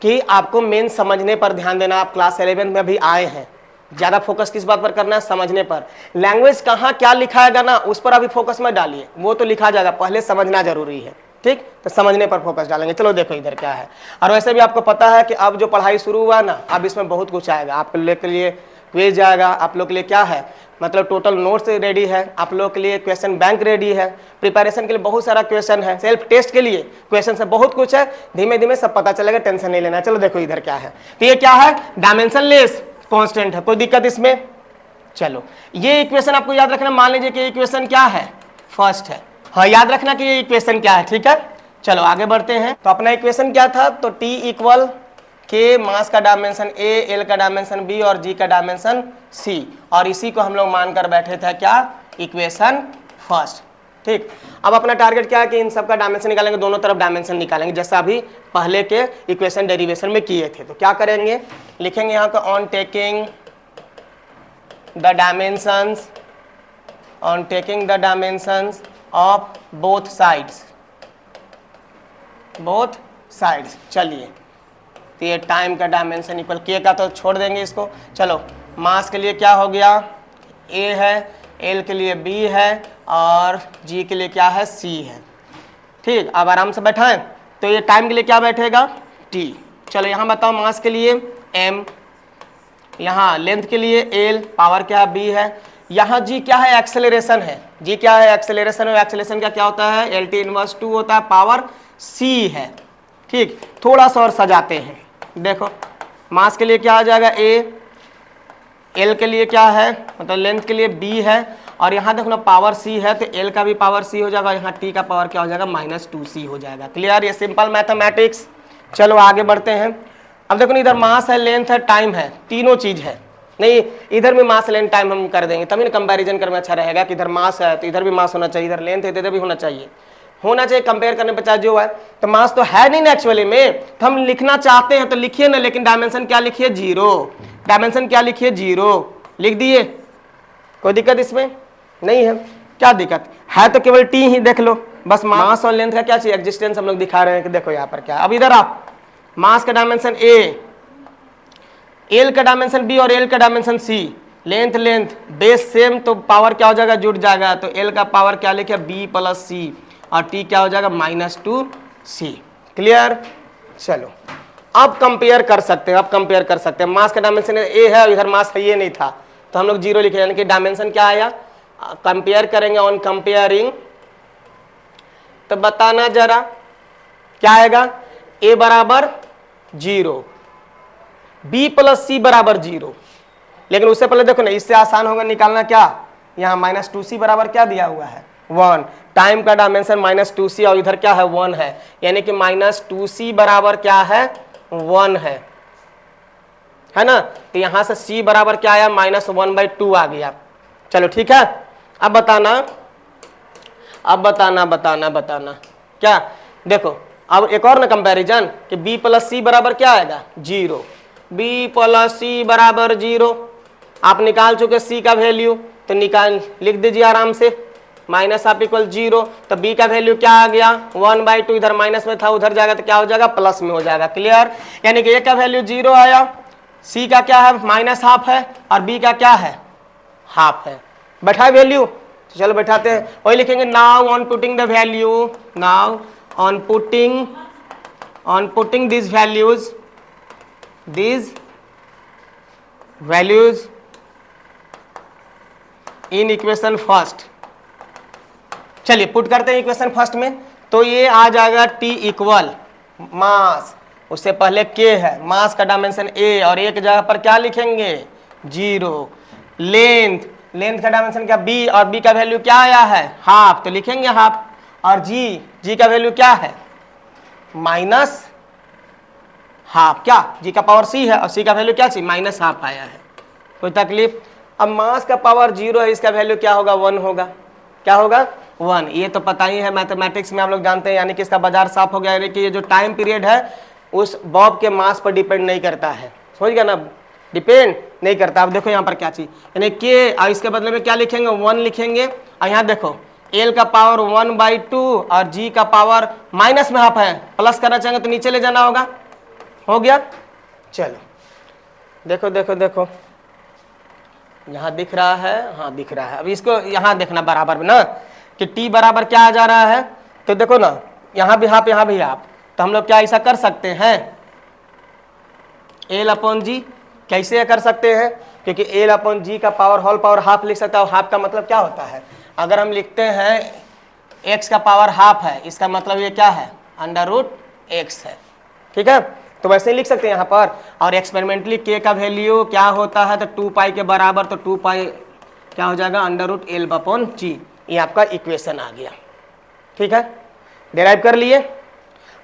कि आपको मेन समझने पर ध्यान देना। आप क्लास 11 में अभी आए हैं, ज्यादा फोकस किस बात पर करना है, समझने पर। लैंग्वेज कहाँ क्या लिखाएगा ना उस पर अभी फोकस मत डालिए, वो तो लिखा जाएगा, पहले समझना जरूरी है। ठीक, तो समझने पर फोकस डालेंगे। चलो देखो इधर क्या है। और वैसे भी आपको पता है कि अब जो पढ़ाई शुरू हुआ ना, अब इसमें बहुत कुछ आएगा। आप लोग के लिए क्विज आएगा, आप लोग के लिए क्या है, मतलब टोटल नोट्स रेडी है, आप लोग के लिए क्वेश्चन बैंक रेडी है, प्रिपरेशन के लिए बहुत सारा क्वेश्चन है, सेल्फ टेस्ट के लिए क्वेश्चन है, बहुत कुछ है। धीमे धीमे सब पता चलेगा, टेंशन नहीं लेना। चलो देखो इधर क्या है, तो ये क्या है, डायमेंशनलेस कांस्टेंट है, कोई दिक्कत इसमें। चलो ये इक्वेशन आपको याद रखना, मान लीजिए कि इक्वेशन क्या है, फर्स्ट है। हाँ, याद रखना कि ये इक्वेशन क्या है। ठीक है, चलो आगे बढ़ते हैं। तो अपना इक्वेशन क्या था, तो T इक्वल के मास का डायमेंशन A, L का डायमेंशन B और G का डायमेंशन C, और इसी को हम लोग मानकर बैठे थे क्या, इक्वेशन फर्स्ट। ठीक, अब अपना टारगेट क्या है कि इन सब का डायमेंशन निकालेंगे, दोनों तरफ डायमेंशन निकालेंगे, जैसा अभी पहले के इक्वेशन डेरिवेशन में किए थे। तो क्या करेंगे, लिखेंगे यहाँ का on taking the dimensions, on taking the dimensions of both sides, both sides. चलिए, तो ये टाइम का डायमेंशन इक्वल के का तो छोड़ देंगे इसको। चलो मास के लिए क्या हो गया, ए है, एल के लिए बी है और जी के लिए क्या है, सी है। ठीक, अब आराम से बैठाएं। तो ये टाइम के लिए क्या बैठेगा, टी। चलो यहाँ बताओ, मास के लिए एम, यहाँ लेंथ के लिए एल, पावर क्या बी है, यहाँ जी क्या है, एक्सेलरेशन है, जी क्या है, एक्सेलरेशन है। एक्सेलरेशन का क्या होता है, एल टी इनवर्स 2 होता है, पावर सी है। ठीक, थोड़ा सा और सजाते हैं। देखो मास के लिए क्या आ जाएगा, ए, एल के लिए क्या है, मतलब लेंथ के लिए बी है, और यहाँ देखो ना पावर सी है, तो एल का भी पावर सी हो जाएगा, यहाँ टी का पावर क्या हो जाएगा, -2c हो जाएगा। क्लियर, ये सिंपल मैथमेटिक्स। चलो आगे बढ़ते हैं। अब देखो ना, इधर मास है, लेंथ है, टाइम है, तीनों चीज है। नहीं, इधर भी मास लेंथ टाइम हम कर देंगे, तभी ना कंपैरिजन करना अच्छा रहेगा कि इधर मास है तो इधर भी मास होना चाहिए, इधर लेंथ है तो इधर भी होना चाहिए, कंपेयर करने पर चाहे जो है। तो मास तो है नहीं ना एक्चुअली में, तो हम लिखना चाहते हैं तो लिखिए ना, लेकिन डायमेंशन क्या लिखिए, 0। डायमेंशन क्या लिखिए, 0 लिख दिए। कोई दिक्कत इसमें नहीं है, क्या दिक्कत है, तो केवल टी ही देख लो बस। मास और लेंथ का क्या चाहिए, एग्जिस्टेंस हम लोग दिखा रहे हैं कि देखो यहाँ पर क्या। अब इधर आप मास का डायमेंशन ए, एल का डायमेंशन बी और एल का डायमेंशन सी, लेंथ लेंथ बेस सेम, तो पावर क्या हो जाएगा, जुड़ जाएगा। तो एल का पावर क्या लिखे, बी प्लस सी, और टी क्या हो जाएगा, -2c। क्लियर, चलो अब कंपेयर कर सकते हैं, अब कंपेयर कर सकते हैं। मास का डायमेंशन ए है और इधर मास है ये नहीं था, तो हम लोग 0 लिखे, यानी कि डायमेंशन क्या आया, कंपेयर करेंगे। ऑन कंपेयरिंग, तो बताना जरा क्या आएगा, ए बराबर 0, बी प्लस सी बराबर 0। लेकिन उससे पहले देखो ना, इससे आसान होगा निकालना क्या, यहाँ -2c बराबर क्या दिया हुआ है, 1। टाइम का डायमेंशन -2c और इधर क्या है, 1 है, यानी कि -2c बराबर क्या है, 1 है ना। तो यहां से c बराबर क्या आया, -1/2 आ गया। चलो ठीक है, अब बताना क्या, देखो अब एक और ना कंपैरिजन कि b प्लस सी बराबर क्या आएगा, 0। b प्लस सी बराबर 0, आप निकाल चुके c का वैल्यू, तो निकाल लिख दीजिए आराम से, माइनस आप इक्वल 0। तो b का वैल्यू क्या आ गया, 1/2, इधर माइनस में था उधर जाएगा तो क्या हो जाएगा, प्लस में हो जाएगा। क्लियर, यानी कि a का वैल्यू 0 आया, c का क्या है, -½ है, और b का क्या है, ½ है। बैठा वैल्यू, तो चलो बैठाते हैं, वही लिखेंगे। Now on putting the value, now on putting this values in equation first. चलिए पुट करते हैं इक्वेशन फर्स्ट में, तो ये आ जाएगा T इक्वल मास, उससे पहले K है, मास का डायमेंशन A, और एक जगह पर क्या लिखेंगे, 0। लेंथ का डायमेंशन क्या, B, और B का वैल्यू क्या आया है, ½ तो लिखेंगे ½ और G का वैल्यू क्या है, -½ क्या, G का पावर C है और C का वैल्यू क्या चाहिए, -½ आया है। कोई तकलीफ। अब मास का पावर 0 है, इसका वैल्यू क्या होगा, 1 होगा। क्या होगा, 1। ये तो पता ही है मैथमेटिक्स में, हम लोग जानते हैं, यानी कि इसका बाजार साफ हो गया, यानी कि ये जो टाइम पीरियड है उस बॉब के मास पर डिपेंड नहीं करता है, समझ गया ना, डिपेंड नहीं करता। अब देखो यहाँ पर क्या चीज, यानी के और इसके बदले में क्या लिखेंगे, 1 लिखेंगे। और यहाँ देखो एल का पावर 1/2 और जी का पावर माइनस में हाफ है, प्लस करना चाहेंगे तो नीचे ले जाना होगा। हो गया, चलो देखो देखो देखो यहाँ दिख रहा है, हाँ दिख रहा है। अब इसको यहाँ देखना बराबर में ना कि टी बराबर क्या आ जा रहा है, तो देखो ना यहाँ भी हाफ यहाँ भी हाफ, तो हम लोग क्या ऐसा कर सकते हैं, एल अपॉन जी कैसे कर सकते हैं, क्योंकि एल अपॉन जी का पावर होल पावर हाफ लिख सकता है। हाफ का मतलब क्या होता है, अगर हम लिखते हैं x का पावर हाफ है, इसका मतलब ये क्या है, √x है, ठीक है। तो वैसे ही लिख सकते हैं यहाँ पर। और एक्सपेरिमेंटली k का वैल्यू क्या होता है, तो 2 पाई के बराबर, तो 2 पाई क्या हो जाएगा, √L/g। ये आपका इक्वेशन आ गया, ठीक है। डेराइव कर लिए,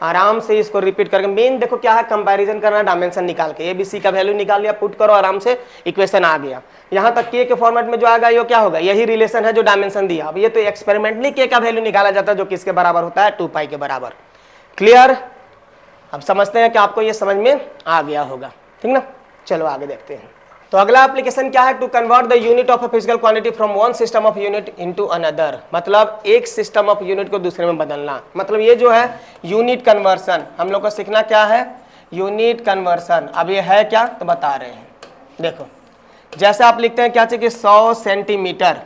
आराम से इसको रिपीट करके। मेन देखो क्या है, कंपैरिजन करना, डायमेंशन निकाल के, ABC का वैल्यू निकाल लिया, पुट करो, आराम से इक्वेशन आ गया। यहाँ तक k के फॉर्मेट में जो आएगा ये क्या होगा, यही रिलेशन है जो डायमेंशन दिया। अब ये तो एक्सपेरिमेंटली k का वैल्यू निकाला जाता है जो किसके बराबर होता है, 2 पाई के बराबर। क्लियर, अब समझते हैं कि आपको ये समझ में आ गया होगा, ठीक ना। चलो आगे देखते हैं। तो अगला एप्लीकेशन क्या है, to convert the unit of a physical quantity from one system of unit into another. मतलब एक सिस्टम ऑफ यूनिट को दूसरे में बदलना, मतलब ये जो है यूनिट कन्वर्सन। हम लोग को सीखना क्या है, यूनिट कन्वर्सन। अब ये है क्या, तो बता रहे हैं। देखो जैसे आप लिखते हैं क्या चाहिए कि 100 सेंटीमीटर,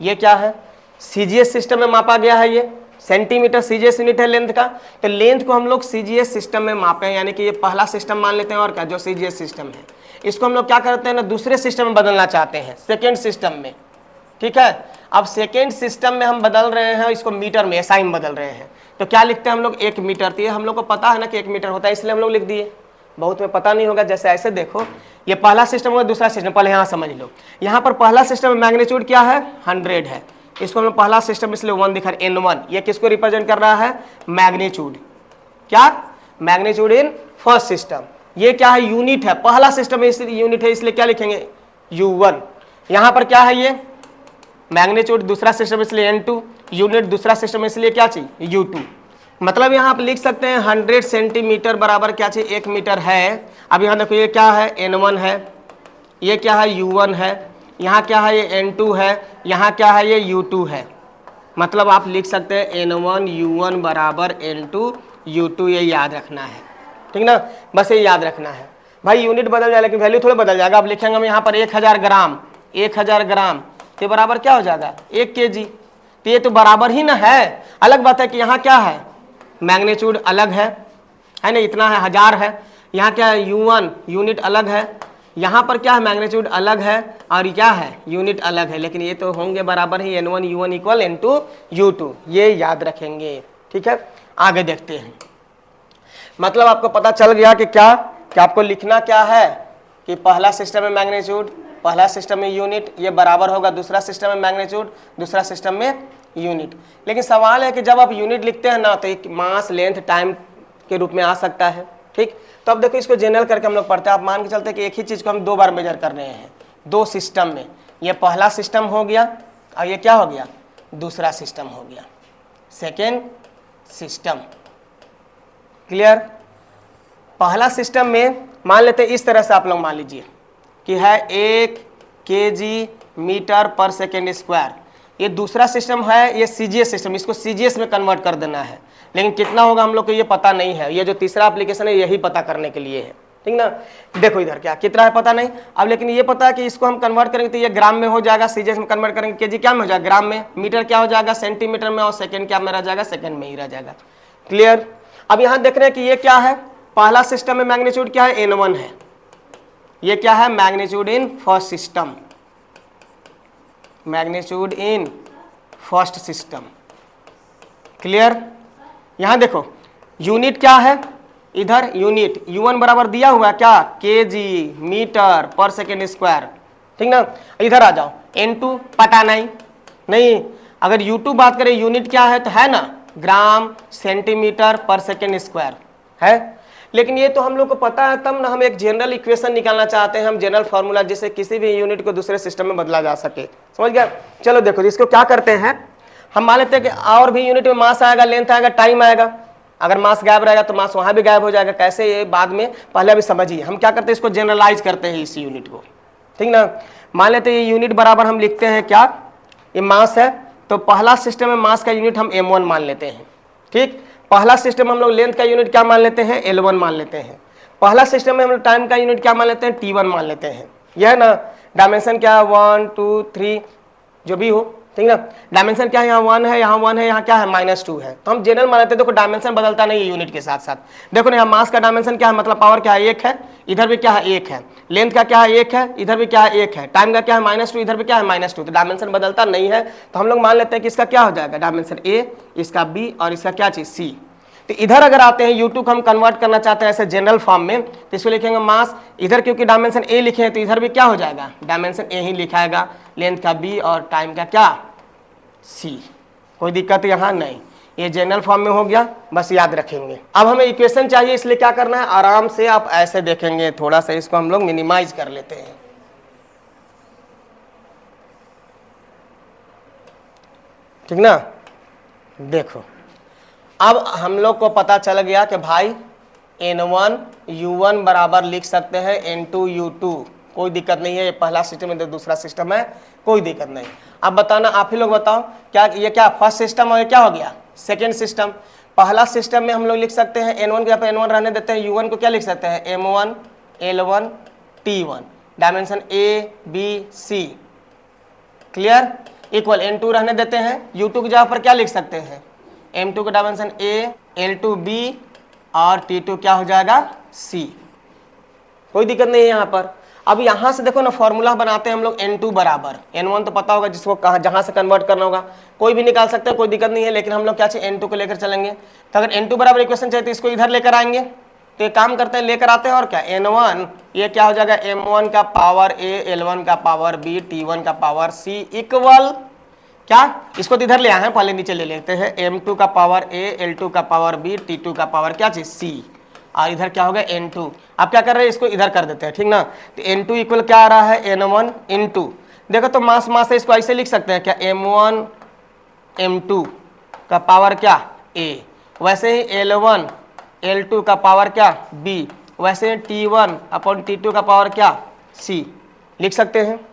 ये क्या है, सीजीएस सिस्टम में मापा गया है। ये सेंटीमीटर सीजीएस यूनिट है लेंथ का, तो लेंथ को हम लोग सीजीएस सिस्टम में मापे हैं, यानी कि ये पहला सिस्टम मान लेते हैं। और क्या, जो सीजीएस सिस्टम है इसको हम लोग क्या करते हैं ना, दूसरे सिस्टम में बदलना चाहते हैं, सेकेंड सिस्टम में, ठीक है। अब सेकेंड सिस्टम में हम बदल रहे हैं, इसको मीटर में एसआई में बदल रहे हैं, तो क्या लिखते हैं हम लोग, 1 मीटर। तो ये हम लोग को पता है ना कि 1 मीटर होता है, इसलिए हम लोग लिख दिए। बहुत में पता नहीं होगा, जैसे ऐसे देखो, ये पहला सिस्टम होगा, दूसरा सिस्टम, पहले यहाँ समझ लो। यहाँ पर पहला सिस्टम में मैग्नीट्यूड क्या है, 100 है, इसको हम लोग पहला सिस्टम इसलिए 1 दिखा रहे, N1। ये किसको रिप्रेजेंट कर रहा है, मैग्नीट्यूड, क्या, मैग्नीट्यूड इन फर्स्ट सिस्टम। ये क्या है, यूनिट है, पहला सिस्टम यूनिट है, इसलिए क्या लिखेंगे, U1। यहाँ पर क्या है, ये मैग्नीट्यूड, दूसरा सिस्टम इसलिए N2, यूनिट दूसरा सिस्टम इसलिए क्या चाहिए, U2। मतलब यहाँ आप लिख सकते हैं 100 सेंटीमीटर बराबर क्या चाहिए, 1 मीटर है। अब यहाँ देखो ये क्या है, N1 है, ये क्या है, U1 है, यहाँ क्या है, ये N2 है, यहाँ क्या है, ये U2 है। मतलब आप लिख सकते हैं N1 U1 बराबर N2 U2, ये याद रखना है, ठीक ना, बस ये याद रखना है। भाई यूनिट बदल जाए लेकिन वैल्यू थोड़ा बदल जाएगा। अब लिखेंगे हम यहाँ पर 1000 ग्राम, 1000 ग्राम के बराबर क्या हो जाएगा, 1 kg। तो ये तो बराबर ही ना है। अलग बात है कि यहाँ क्या है, मैग्नीट्यूड अलग है ना, इतना है, 1000 है। यहाँ क्या है, U1 यूनिट अलग है, यहाँ पर क्या है, मैग्नीट्यूड अलग है, और क्या है, यूनिट अलग है, लेकिन ये तो होंगे बराबर ही, N1 U1 equal N2 U2, ये याद रखेंगे, ठीक है। आगे देखते हैं। मतलब आपको पता चल गया कि क्या, कि आपको लिखना क्या है कि पहला सिस्टम में मैग्नीट्यूड, पहला सिस्टम में यूनिट, ये बराबर होगा दूसरा सिस्टम में मैग्नीट्यूड, दूसरा सिस्टम में यूनिट। लेकिन सवाल है कि जब आप यूनिट लिखते हैं ना, तो एक मास, लेंथ, टाइम के रूप में आ सकता है, ठीक। तो अब देखो इसको जनरल करके हम लोग पढ़ते हैं। आप मान के चलते हैं कि एक ही चीज़ को हम 2 बार मेजर कर रहे हैं, 2 सिस्टम में। ये पहला सिस्टम हो गया और ये क्या हो गया, दूसरा सिस्टम हो गया, सेकेंड सिस्टम। क्लियर। पहला सिस्टम में मान लेते हैं इस तरह से, आप लोग मान लीजिए कि है 1 kg मीटर पर सेकेंड स्क्वायर। ये दूसरा सिस्टम है, ये सीजीएस सिस्टम, इसको सीजीएस में कन्वर्ट कर देना है, लेकिन कितना होगा हम लोग को ये पता नहीं है। ये जो तीसरा एप्लीकेशन है यही पता करने के लिए है, ठीक ना। देखो इधर क्या कितना है पता नहीं, अब लेकिन ये पता है कि इसको हम कन्वर्ट करेंगे तो ये ग्राम में हो जाएगा, सीजीएस में कन्वर्ट करेंगे केजी क्या में हो जाएगा, ग्राम में, मीटर क्या हो जाएगा, सेंटीमीटर में, और सेकेंड क्या में रह जाएगा, सेकेंड में ही रह जाएगा। क्लियर। अब यहाँ देख रहे हैं कि ये क्या है, पहला सिस्टम में मैग्नीट्यूड क्या है, N1 है। ये क्या है, magnitude in first system, magnitude in first system. Clear. यहां देखो यूनिट क्या है, इधर यूनिट U1 बराबर दिया हुआ क्या, kg मीटर पर सेकेंड स्क्वायर, ठीक ना। इधर आ जाओ, N2 पता नहीं। अगर U2 बात करें, यूनिट क्या है तो है ना, ग्राम सेंटीमीटर पर सेकेंड स्क्वायर है। लेकिन ये तो हम लोग को पता है, तब ना हम एक जनरल इक्वेशन निकालना चाहते हैं, हम जनरल फार्मूला, जिससे किसी भी यूनिट को दूसरे सिस्टम में बदला जा सके। समझ गया। चलो देखो इसको क्या करते हैं, हम मान लेते हैं कि और भी यूनिट में मास आएगा, लेंथ आएगा, टाइम आएगा। अगर मास गायब रहेगा तो मास वहाँ भी गायब हो जाएगा। कैसे, ये बाद में, पहले अभी समझिए। हम क्या करते हैं, इसको जनरलाइज करते हैं इस यूनिट को, ठीक ना। मान लेते हैं ये यूनिट बराबर हम लिखते हैं क्या, ये मास है, तो पहला सिस्टम में मास का यूनिट हम m1 मान लेते हैं, ठीक। पहला सिस्टम हम लोग लेंथ का यूनिट क्या मान लेते हैं, L1 मान लेते हैं। पहला सिस्टम में हम लोग टाइम का यूनिट क्या मान लेते हैं, T1 मान लेते हैं। यह है ना, डायमेंशन क्या है, 1 2 3 जो भी हो, ठीक ना। डायमेंशन क्या है, यहाँ 1 है, यहाँ 1 है, यहाँ क्या है, -2 है। तो हम जनरल मान लेते हैं। देखो डायमेंशन बदलता नहीं है यूनिट के साथ साथ। देखो ना, यहाँ मास का डायमेंशन क्या है, मतलब पावर क्या है, 1 है, इधर भी क्या है, 1 है। लेंथ का क्या है, 1 है, इधर भी क्या है, 1 है। टाइम का क्या है, -2, इधर भी क्या है, -2। तो डायमेंशन बदलता नहीं है। तो हम लोग मान लेते हैं कि इसका क्या हो जाएगा, डायमेंशन A, इसका B और इसका क्या चीज C। तो इधर अगर आते हैं U2 को हम कन्वर्ट करना चाहते हैं ऐसे जनरल फॉर्म में, तो इसको लिखेंगे मास। इधर क्योंकि डायमेंशन A लिखे हैं तो इधर भी क्या हो जाएगा, डायमेंशन A ही लिखाएगा। लेंथ का B और टाइम का क्या, C। कोई दिक्कत यहाँ नहीं, ये जनरल फॉर्म में हो गया, बस याद रखेंगे। अब हमें इक्वेशन चाहिए, इसलिए क्या करना है, आराम से आप ऐसे देखेंगे। थोड़ा सा इसको हम लोग मिनिमाइज कर लेते हैं, ठीक ना। देखो अब हम लोग को पता चल गया कि भाई N1 U1 बराबर लिख सकते हैं N2 U2। कोई दिक्कत नहीं है, ये पहला सिस्टम है, दूसरा सिस्टम है, कोई दिक्कत नहीं। अब बताना, आप ही लोग बताओ, क्या ये क्या फर्स्ट सिस्टम और ये क्या हो गया, सेकेंड सिस्टम। पहला सिस्टम में हम लोग लिख सकते हैं N1 के यहाँ पे N1 रहने देते हैं, U1 को क्या लिख सकते हैं, M1 L1 T1। Dimension A B C, clear. Equal N2 रहने देते हैं, U2 की जगह पर क्या लिख सकते हैं, M2 का डायमेंशन A, L2 B और T2 क्या हो जाएगा, C। कोई दिक्कत नहीं है यहाँ पर। अब यहाँ से देखो ना, फॉर्मूला बनाते हैं हम लोग N2 बराबर, N1 तो पता होगा जिसको कहाँ जहाँ से कन्वर्ट करना होगा, कोई भी निकाल सकते हैं, कोई दिक्कत नहीं है। लेकिन हम लोग क्या चाहिए, N2 को लेकर चलेंगे। तो अगर N2 बराबर इक्वेशन चाहिए तो इसको इधर लेकर आएंगे। तो एक काम करते हैं, लेकर आते हैं, और क्या, N1 ये क्या हो जाएगा, M1 का पावर A, L1 का पावर B, T1 का पावर C इक्वल क्या, इसको तो इधर ले आए हैं, पहले नीचे ले लेते हैं, M2 का पावर A, L2 का पावर B, T2 का पावर क्या चीज C, और इधर क्या होगा N2। अब क्या कर रहे हैं, इसको इधर कर देते हैं, ठीक ना। तो N2 इक्वल क्या आ रहा है, N1 × देखो तो मास मास है, इसको ऐसे लिख सकते हैं क्या, M1 M2 का पावर क्या A, वैसे ही L1 L2 का पावर क्या B, वैसे ही T1 अपॉन T2 का पावर क्या C लिख सकते हैं।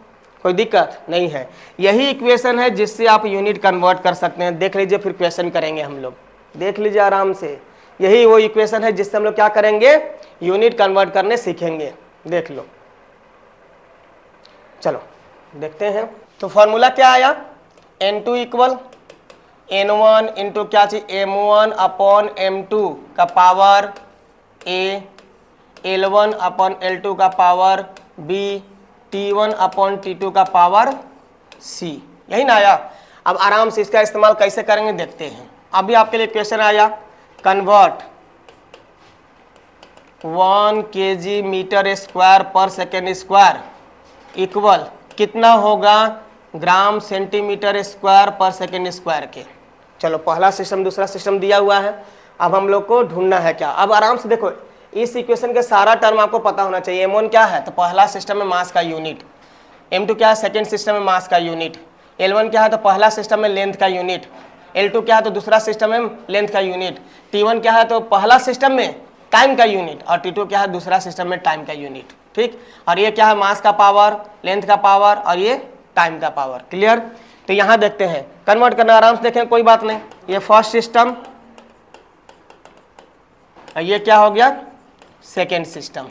कोई दिक्कत नहीं है। यही इक्वेशन है जिससे आप यूनिट कन्वर्ट कर सकते हैं। देख लीजिए, फिर क्वेश्चन करेंगे हम लोग, देख लीजिए आराम से। यही वो इक्वेशन है जिससे हम लोग क्या करेंगे, यूनिट कन्वर्ट करने सीखेंगे। देख लो, चलो देखते हैं। तो फॉर्मूला क्या आया, N2 इक्वल N1 इंटू क्या चाहिए, M1 अपॉन M2 का power A, L1 upon L2 का power B, T1 upon T2 का पावर C। यही ना आया। अब आराम से इसका इस्तेमाल कैसे करेंगे देखते हैं। अभी आपके लिए क्वेश्चन आया, कन्वर्ट 1 kg मीटर स्क्वायर पर सेकेंड स्क्वायर इक्वल कितना होगा, ग्राम सेंटीमीटर स्क्वायर पर सेकेंड स्क्वायर के। चलो पहला सिस्टम दूसरा सिस्टम दिया हुआ है, अब हम लोग को ढूंढना है क्या। अब आराम से देखो, इस इक्वेशन के सारा टर्म आपको पता होना चाहिए। M1 क्या है, तो पहला सिस्टम में मास का यूनिट। M2 क्या है, सेकेंड सिस्टम में मास का यूनिट। L1 क्या है, तो पहला सिस्टम में लेंथ का यूनिट। L2 क्या है, तो दूसरा सिस्टम में लेंथ का यूनिट। T1 क्या है, तो पहला सिस्टम में टाइम का यूनिट, और T2 क्या है, दूसरा सिस्टम में टाइम का यूनिट। ठीक, और ये क्या है, मास का पावर, लेंथ का पावर और ये टाइम का पावर। क्लियर। तो यहाँ देखते हैं, कन्वर्ट करना आराम से देखें, कोई बात नहीं। ये फर्स्ट सिस्टम, ये क्या हो गया, सेकेंड सिस्टम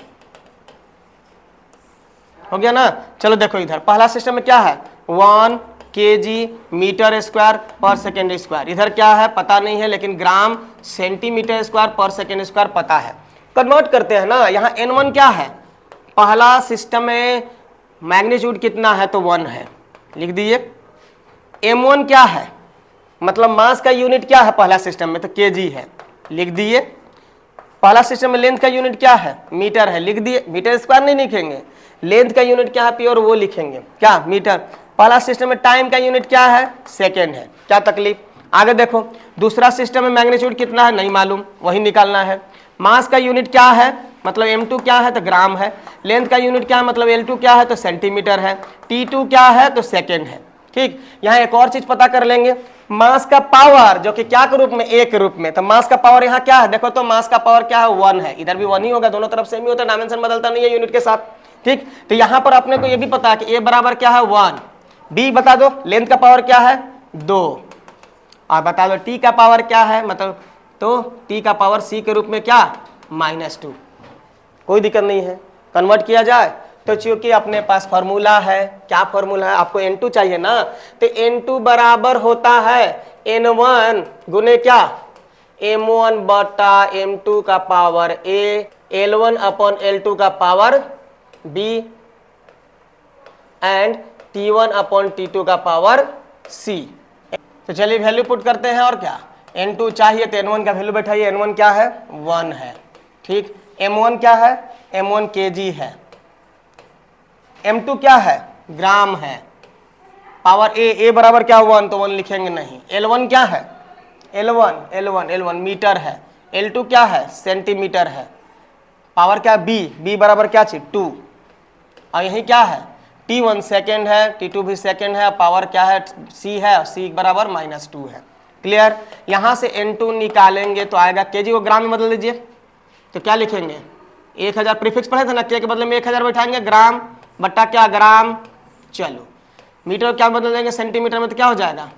हो गया ना। चलो देखो इधर पहला सिस्टम में क्या है, 1 kg मीटर स्क्वायर पर सेकेंड स्क्वायर। इधर क्या है पता नहीं है, लेकिन ग्राम सेंटीमीटर स्क्वायर पर सेकेंड स्क्वायर पता है। कन्वर्ट करते हैं ना। यहाँ N1 क्या है, पहला सिस्टम में मैग्नीट्यूड कितना है, तो 1 है, लिख दीजिए। M1 क्या है, मतलब मास का यूनिट क्या है पहला सिस्टम में, तो kg है, लिख दिए। पहला सिस्टम में लेंथ का यूनिट क्या है, मीटर है, लिख दिए। मीटर स्क्वायर नहीं लिखेंगे, लेंथ का यूनिट क्या है प्योर, वो लिखेंगे क्या, मीटर। पहला सिस्टम में टाइम का यूनिट क्या है, सेकेंड है, क्या तकलीफ। आगे देखो, दूसरा सिस्टम में मैग्नीट्यूड कितना है नहीं मालूम, वही निकालना है। मास का यूनिट क्या है, मतलब M2 क्या है, तो ग्राम है। लेंथ का यूनिट क्या है, मतलब L2 क्या है, तो सेंटीमीटर है। T2 क्या है, तो सेकेंड है। ठीक, यहाँ एक और चीज पता कर लेंगे, मास का पावर जो कि क्या के रूप में, ए के रूप में, तो मास का पावर यहाँ क्या है, देखो तो मास का पावर क्या है, 1 है, इधर भी 1 ही होगा, दोनों तरफ सेम ही होता है, डायमेंशन बदलता नहीं है यूनिट के साथ, ठीक। तो यहाँ पर अपने को ये भी पता है कि ए बराबर क्या है 1, बी बता दो लेंथ का पावर क्या है 2, और बता दो टी का पावर क्या है, मतलब तो टी का पावर सी के रूप में क्या -2, कोई दिक्कत नहीं है। कन्वर्ट किया जाए तो चूंकि अपने पास फॉर्मूला है, क्या फॉर्मूला है, आपको N2 चाहिए ना, तो N2 बराबर होता है N1 गुने क्या M1 बटा M2 का power A, L1 upon L2 का power B and T1 upon T2 का पावर C। तो चलिए वैल्यू पुट करते हैं, और क्या N2 चाहिए तो N1 का वैल्यू बैठाइए, N1 क्या है 1 है, ठीक। M1 क्या है, M1 kg है, M2 क्या है ग्राम है, पावर ए बराबर क्या 1 तो 1 लिखेंगे नहीं, L1 क्या है L1 मीटर है, L2 क्या है सेंटीमीटर है, पावर क्या B बराबर क्या चीज 2, और यही क्या है T1 सेकेंड है, T2 भी सेकेंड है, पावर क्या है C है, C बराबर -2 है। क्लियर। यहाँ से N2 निकालेंगे तो आएगा केजी को ग्राम में बदल दीजिए, तो क्या लिखेंगे 1000, प्रीफिक्स पढ़े थे ना, के बदले में 1000 बैठाएंगे, ग्राम बट्टा क्या ग्राम, चलो मीटर क्या बदल देंगे सेंटीमीटर में, तो क्या हो जाएगा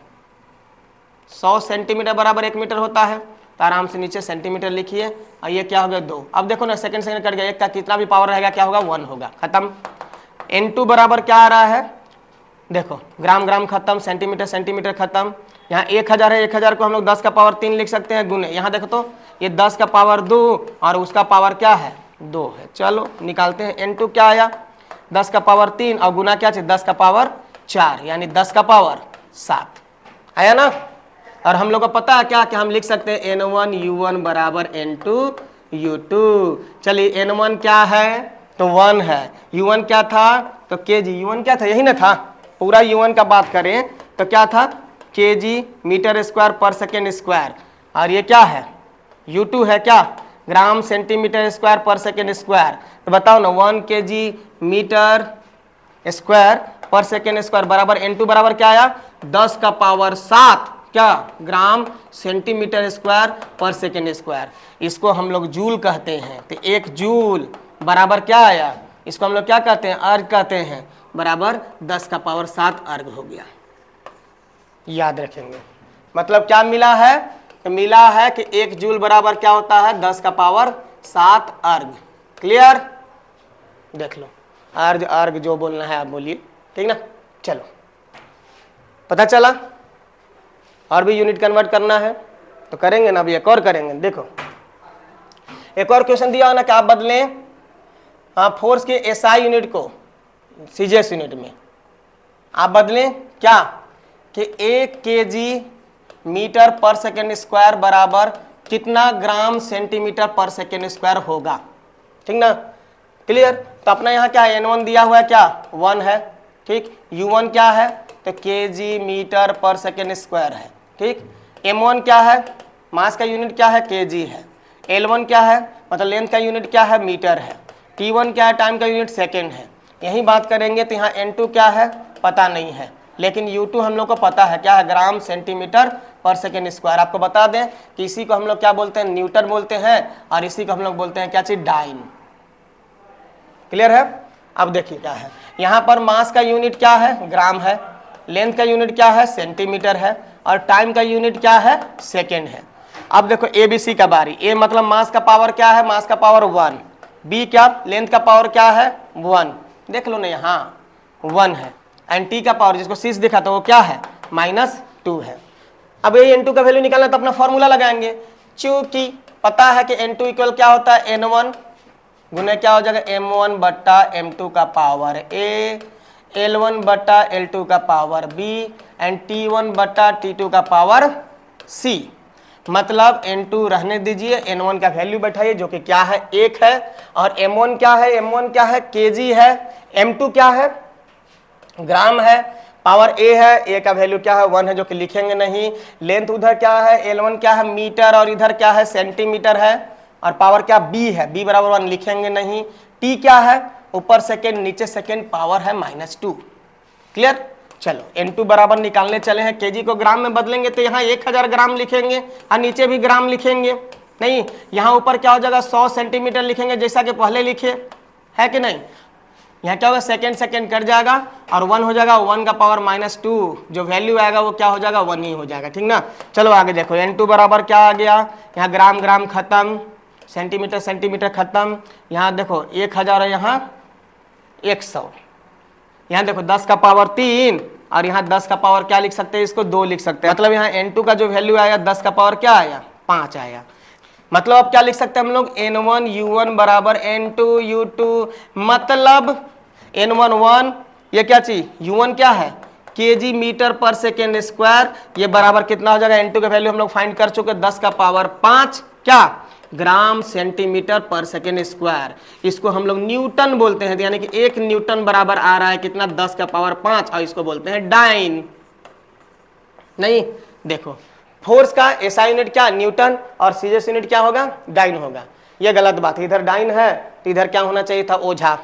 100 सेंटीमीटर बराबर 1 मीटर होता है, तो आराम से नीचे सेंटीमीटर लिखिए, और ये क्या हो गया 2। अब देखो ना सेकंड कट गया, एक का कितना भी पावर रहेगा क्या होगा 1 होगा, खत्म। N2 बराबर क्या आ रहा है, देखो ग्राम खत्म, सेंटीमीटर खत्म, यहाँ 1000 है, 1000 को हम लोग 10 का पावर 3 लिख सकते हैं गुने, यहाँ देखो तो ये 10 का पावर 2 और उसका पावर क्या है 2 है। चलो निकालते हैं, N2 क्या आया 10 का पावर 3 और गुना क्या चाहिए 10 का पावर 4, यानी 10 का पावर 7 आया ना। और हम लोग को पता है क्या कि हम लिख सकते हैं N1 U1 बराबर N2 U2। चलिए N1 क्या है तो 1 है, U1 क्या था तो kg, U1 क्या था यही ना था, पूरा U1 का बात करें तो क्या था kg मीटर स्क्वायर पर सेकेंड स्क्वायर, और ये क्या है U2 है क्या ग्राम सेंटीमीटर स्क्वायर पर सेकेंड स्क्वायर। तो बताओ ना 1 kg मीटर स्क्वायर पर सेकेंड स्क्वायर बराबर N2 बराबर क्या आया 10 का पावर 7 क्या ग्राम सेंटीमीटर स्क्वायर पर सेकेंड स्क्वायर। इसको हम लोग जूल कहते हैं, तो 1 जूल बराबर क्या आया, इसको हम लोग क्या कहते हैं अर्ग कहते हैं, बराबर 10 का पावर 7 अर्ग हो गया। याद रखेंगे, मतलब क्या मिला है, तो मिला है कि 1 जूल बराबर क्या होता है 10 का पावर 7 अर्ग। क्लियर, देख लो अर्ग अर्ग जो बोलना है आप बोलिए, ठीक ना। चलो पता चला, और भी यूनिट कन्वर्ट करना है तो करेंगे ना, अभी एक और करेंगे। देखो एक और क्वेश्चन दिया ना कि आप बदलें फोर्स के एसआई यूनिट को सीजीएस यूनिट में, आप बदलें क्या कि 1 kg मीटर पर सेकेंड स्क्वायर बराबर कितना ग्राम सेंटीमीटर पर सेकेंड स्क्वायर होगा, ठीक ना। क्लियर, तो अपना यहाँ क्या है N1 दिया हुआ है क्या 1 है, ठीक। U1 क्या है तो kg मीटर पर सेकेंड स्क्वायर है, ठीक। M1 क्या है मास का यूनिट क्या है kg है, L1 क्या है मतलब लेंथ का यूनिट क्या है मीटर है, T1 क्या है टाइम का यूनिट सेकेंड है। यही बात करेंगे तो यहाँ N2 क्या है पता नहीं है, लेकिन U2 हम लोग को पता है क्या है ग्राम सेंटीमीटर पर सेकेंड स्क्वायर। आपको बता दें कि इसी को हम लोग क्या बोलते हैं न्यूटन बोलते हैं, और इसी को हम लोग बोलते हैं क्या चीज डाइन। क्लियर है। अब देखिए क्या है, यहाँ पर मास का यूनिट क्या है ग्राम है, लेंथ का यूनिट क्या है सेंटीमीटर है, और टाइम का यूनिट क्या है सेकेंड है। अब देखो ABC का बारी, A मतलब मास का पावर क्या है मास का पावर 1, B क्या लेंथ का पावर क्या है 1, देख लो ना यहाँ 1 है, एंड T का पावर जिसको 6 दिखा तो वो क्या है -2 है। अब ये N2 का वैल्यू निकालना तो अपना फॉर्मूला लगाएंगे, चूंकि पता है कि N2 इक्वल क्या होता है N1 गुने क्या हो जाएगा M1 बट्टा M2 का पावर A, L1 बट्टा L2 का पावर B एंड T1 बट्टा T2 का पावर C। मतलब N2 रहने दीजिए, N1 का वैल्यू बैठाइए जो कि क्या है 1 है, और M1 क्या है kg है, M2 क्या है ग्राम है, पावर A है, A का वैल्यू क्या है 1 है जो कि लिखेंगे नहीं, लेंथ उधर क्या है L1 क्या है मीटर और इधर क्या है सेंटीमीटर है, और पावर क्या B है, B बराबर 1 लिखेंगे नहीं, T क्या है ऊपर सेकेंड नीचे सेकेंड पावर है -2। क्लियर, चलो N2 बराबर निकालने चले हैं, केजी को ग्राम में बदलेंगे तो यहाँ 1000 ग्राम लिखेंगे और नीचे भी ग्राम लिखेंगे, नहीं यहाँ ऊपर क्या हो जाएगा 100 सेंटीमीटर लिखेंगे जैसा कि पहले लिखे, है कि नहीं। यहाँ क्या होगा सेकेंड सेकेंड कट जाएगा और 1 हो जाएगा, 1 का पावर -2, जो वैल्यू आएगा वो क्या हो जाएगा 1 ही हो जाएगा, ठीक ना। चलो आगे देखो N2 बराबर क्या आ गया, यहाँ ग्राम ग्राम खत्म, सेंटीमीटर सेंटीमीटर खत्म, यहाँ देखो 1000 है, यहाँ 100, यहाँ देखो 10 का पावर 3 और यहाँ 10 का पावर क्या लिख सकते हैं, इसको 2 लिख सकते हैं। मतलब यहाँ N2 का जो वैल्यू आया 10 का पावर क्या आया 5 आया। मतलब अब क्या लिख सकते हैं हम लोग N1 U1 बराबर N2 U2, मतलब N1 1, ये क्या चीज U1 क्या है केजी मीटर पर सेकेंड स्क्वायर, ये बराबर कितना हो जाएगा N2 का वैल्यू हम लोग फाइंड कर चुके 10 का पावर 5 क्या ग्राम सेंटीमीटर पर सेकेंड स्क्वायर, इसको हम लोग न्यूटन बोलते हैं, यानी कि 1 न्यूटन बराबर आ रहा है कितना 10 का पावर 5 और इसको बोलते हैं डाइन। नहीं देखो फोर्स का एसआई यूनिट क्या न्यूटन और सीजीएस यूनिट क्या होगा डाइन होगा, ये गलत बात है, इधर डाइन है तो इधर क्या होना चाहिए था ओझा,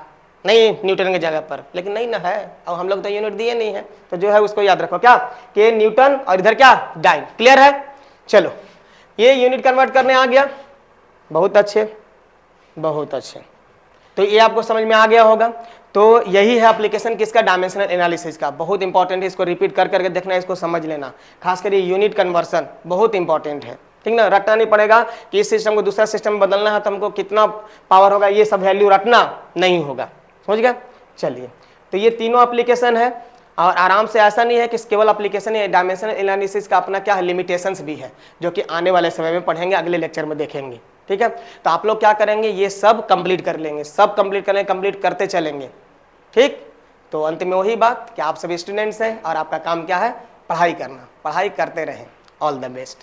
नहीं न्यूटन की जगह पर, लेकिन नहीं ना है और हम लोग तो यूनिट दिए नहीं है, तो जो है उसको याद रखो क्या कि न्यूटन और इधर क्या डाइन। क्लियर है। चलो ये यूनिट कन्वर्ट करने आ गया, बहुत अच्छे बहुत अच्छे, तो ये आपको समझ में आ गया होगा। तो यही है एप्लीकेशन किसका डायमेंशनल एनालिसिस का, बहुत इंपॉर्टेंट है, इसको रिपीट कर करके देखना, इसको समझ लेना, खासकर ये यूनिट कन्वर्सन बहुत इंपॉर्टेंट है, ठीक ना। रटना नहीं पड़ेगा कि इस सिस्टम को दूसरा सिस्टम में बदलना है तो हमको कितना पावर होगा, ये सब वैल्यू रटना नहीं होगा, समझ गया। चलिए तो ये तीनों एप्लीकेशन है और आराम से, ऐसा नहीं है कि केवल एप्लीकेशन है, डायमेंशनल एनालिसिस का अपना क्या है लिमिटेशंस भी है, जो कि आने वाले समय में पढ़ेंगे, अगले लेक्चर में देखेंगे, ठीक है। तो आप लोग क्या करेंगे ये सब कंप्लीट कर लेंगे, सब कंप्लीट कर लेंगे, कंप्लीट करते चलेंगे, ठीक। तो अंत में वही बात कि आप सभी स्टूडेंट्स हैं और आपका काम क्या है पढ़ाई करना, पढ़ाई करते रहें। All the best.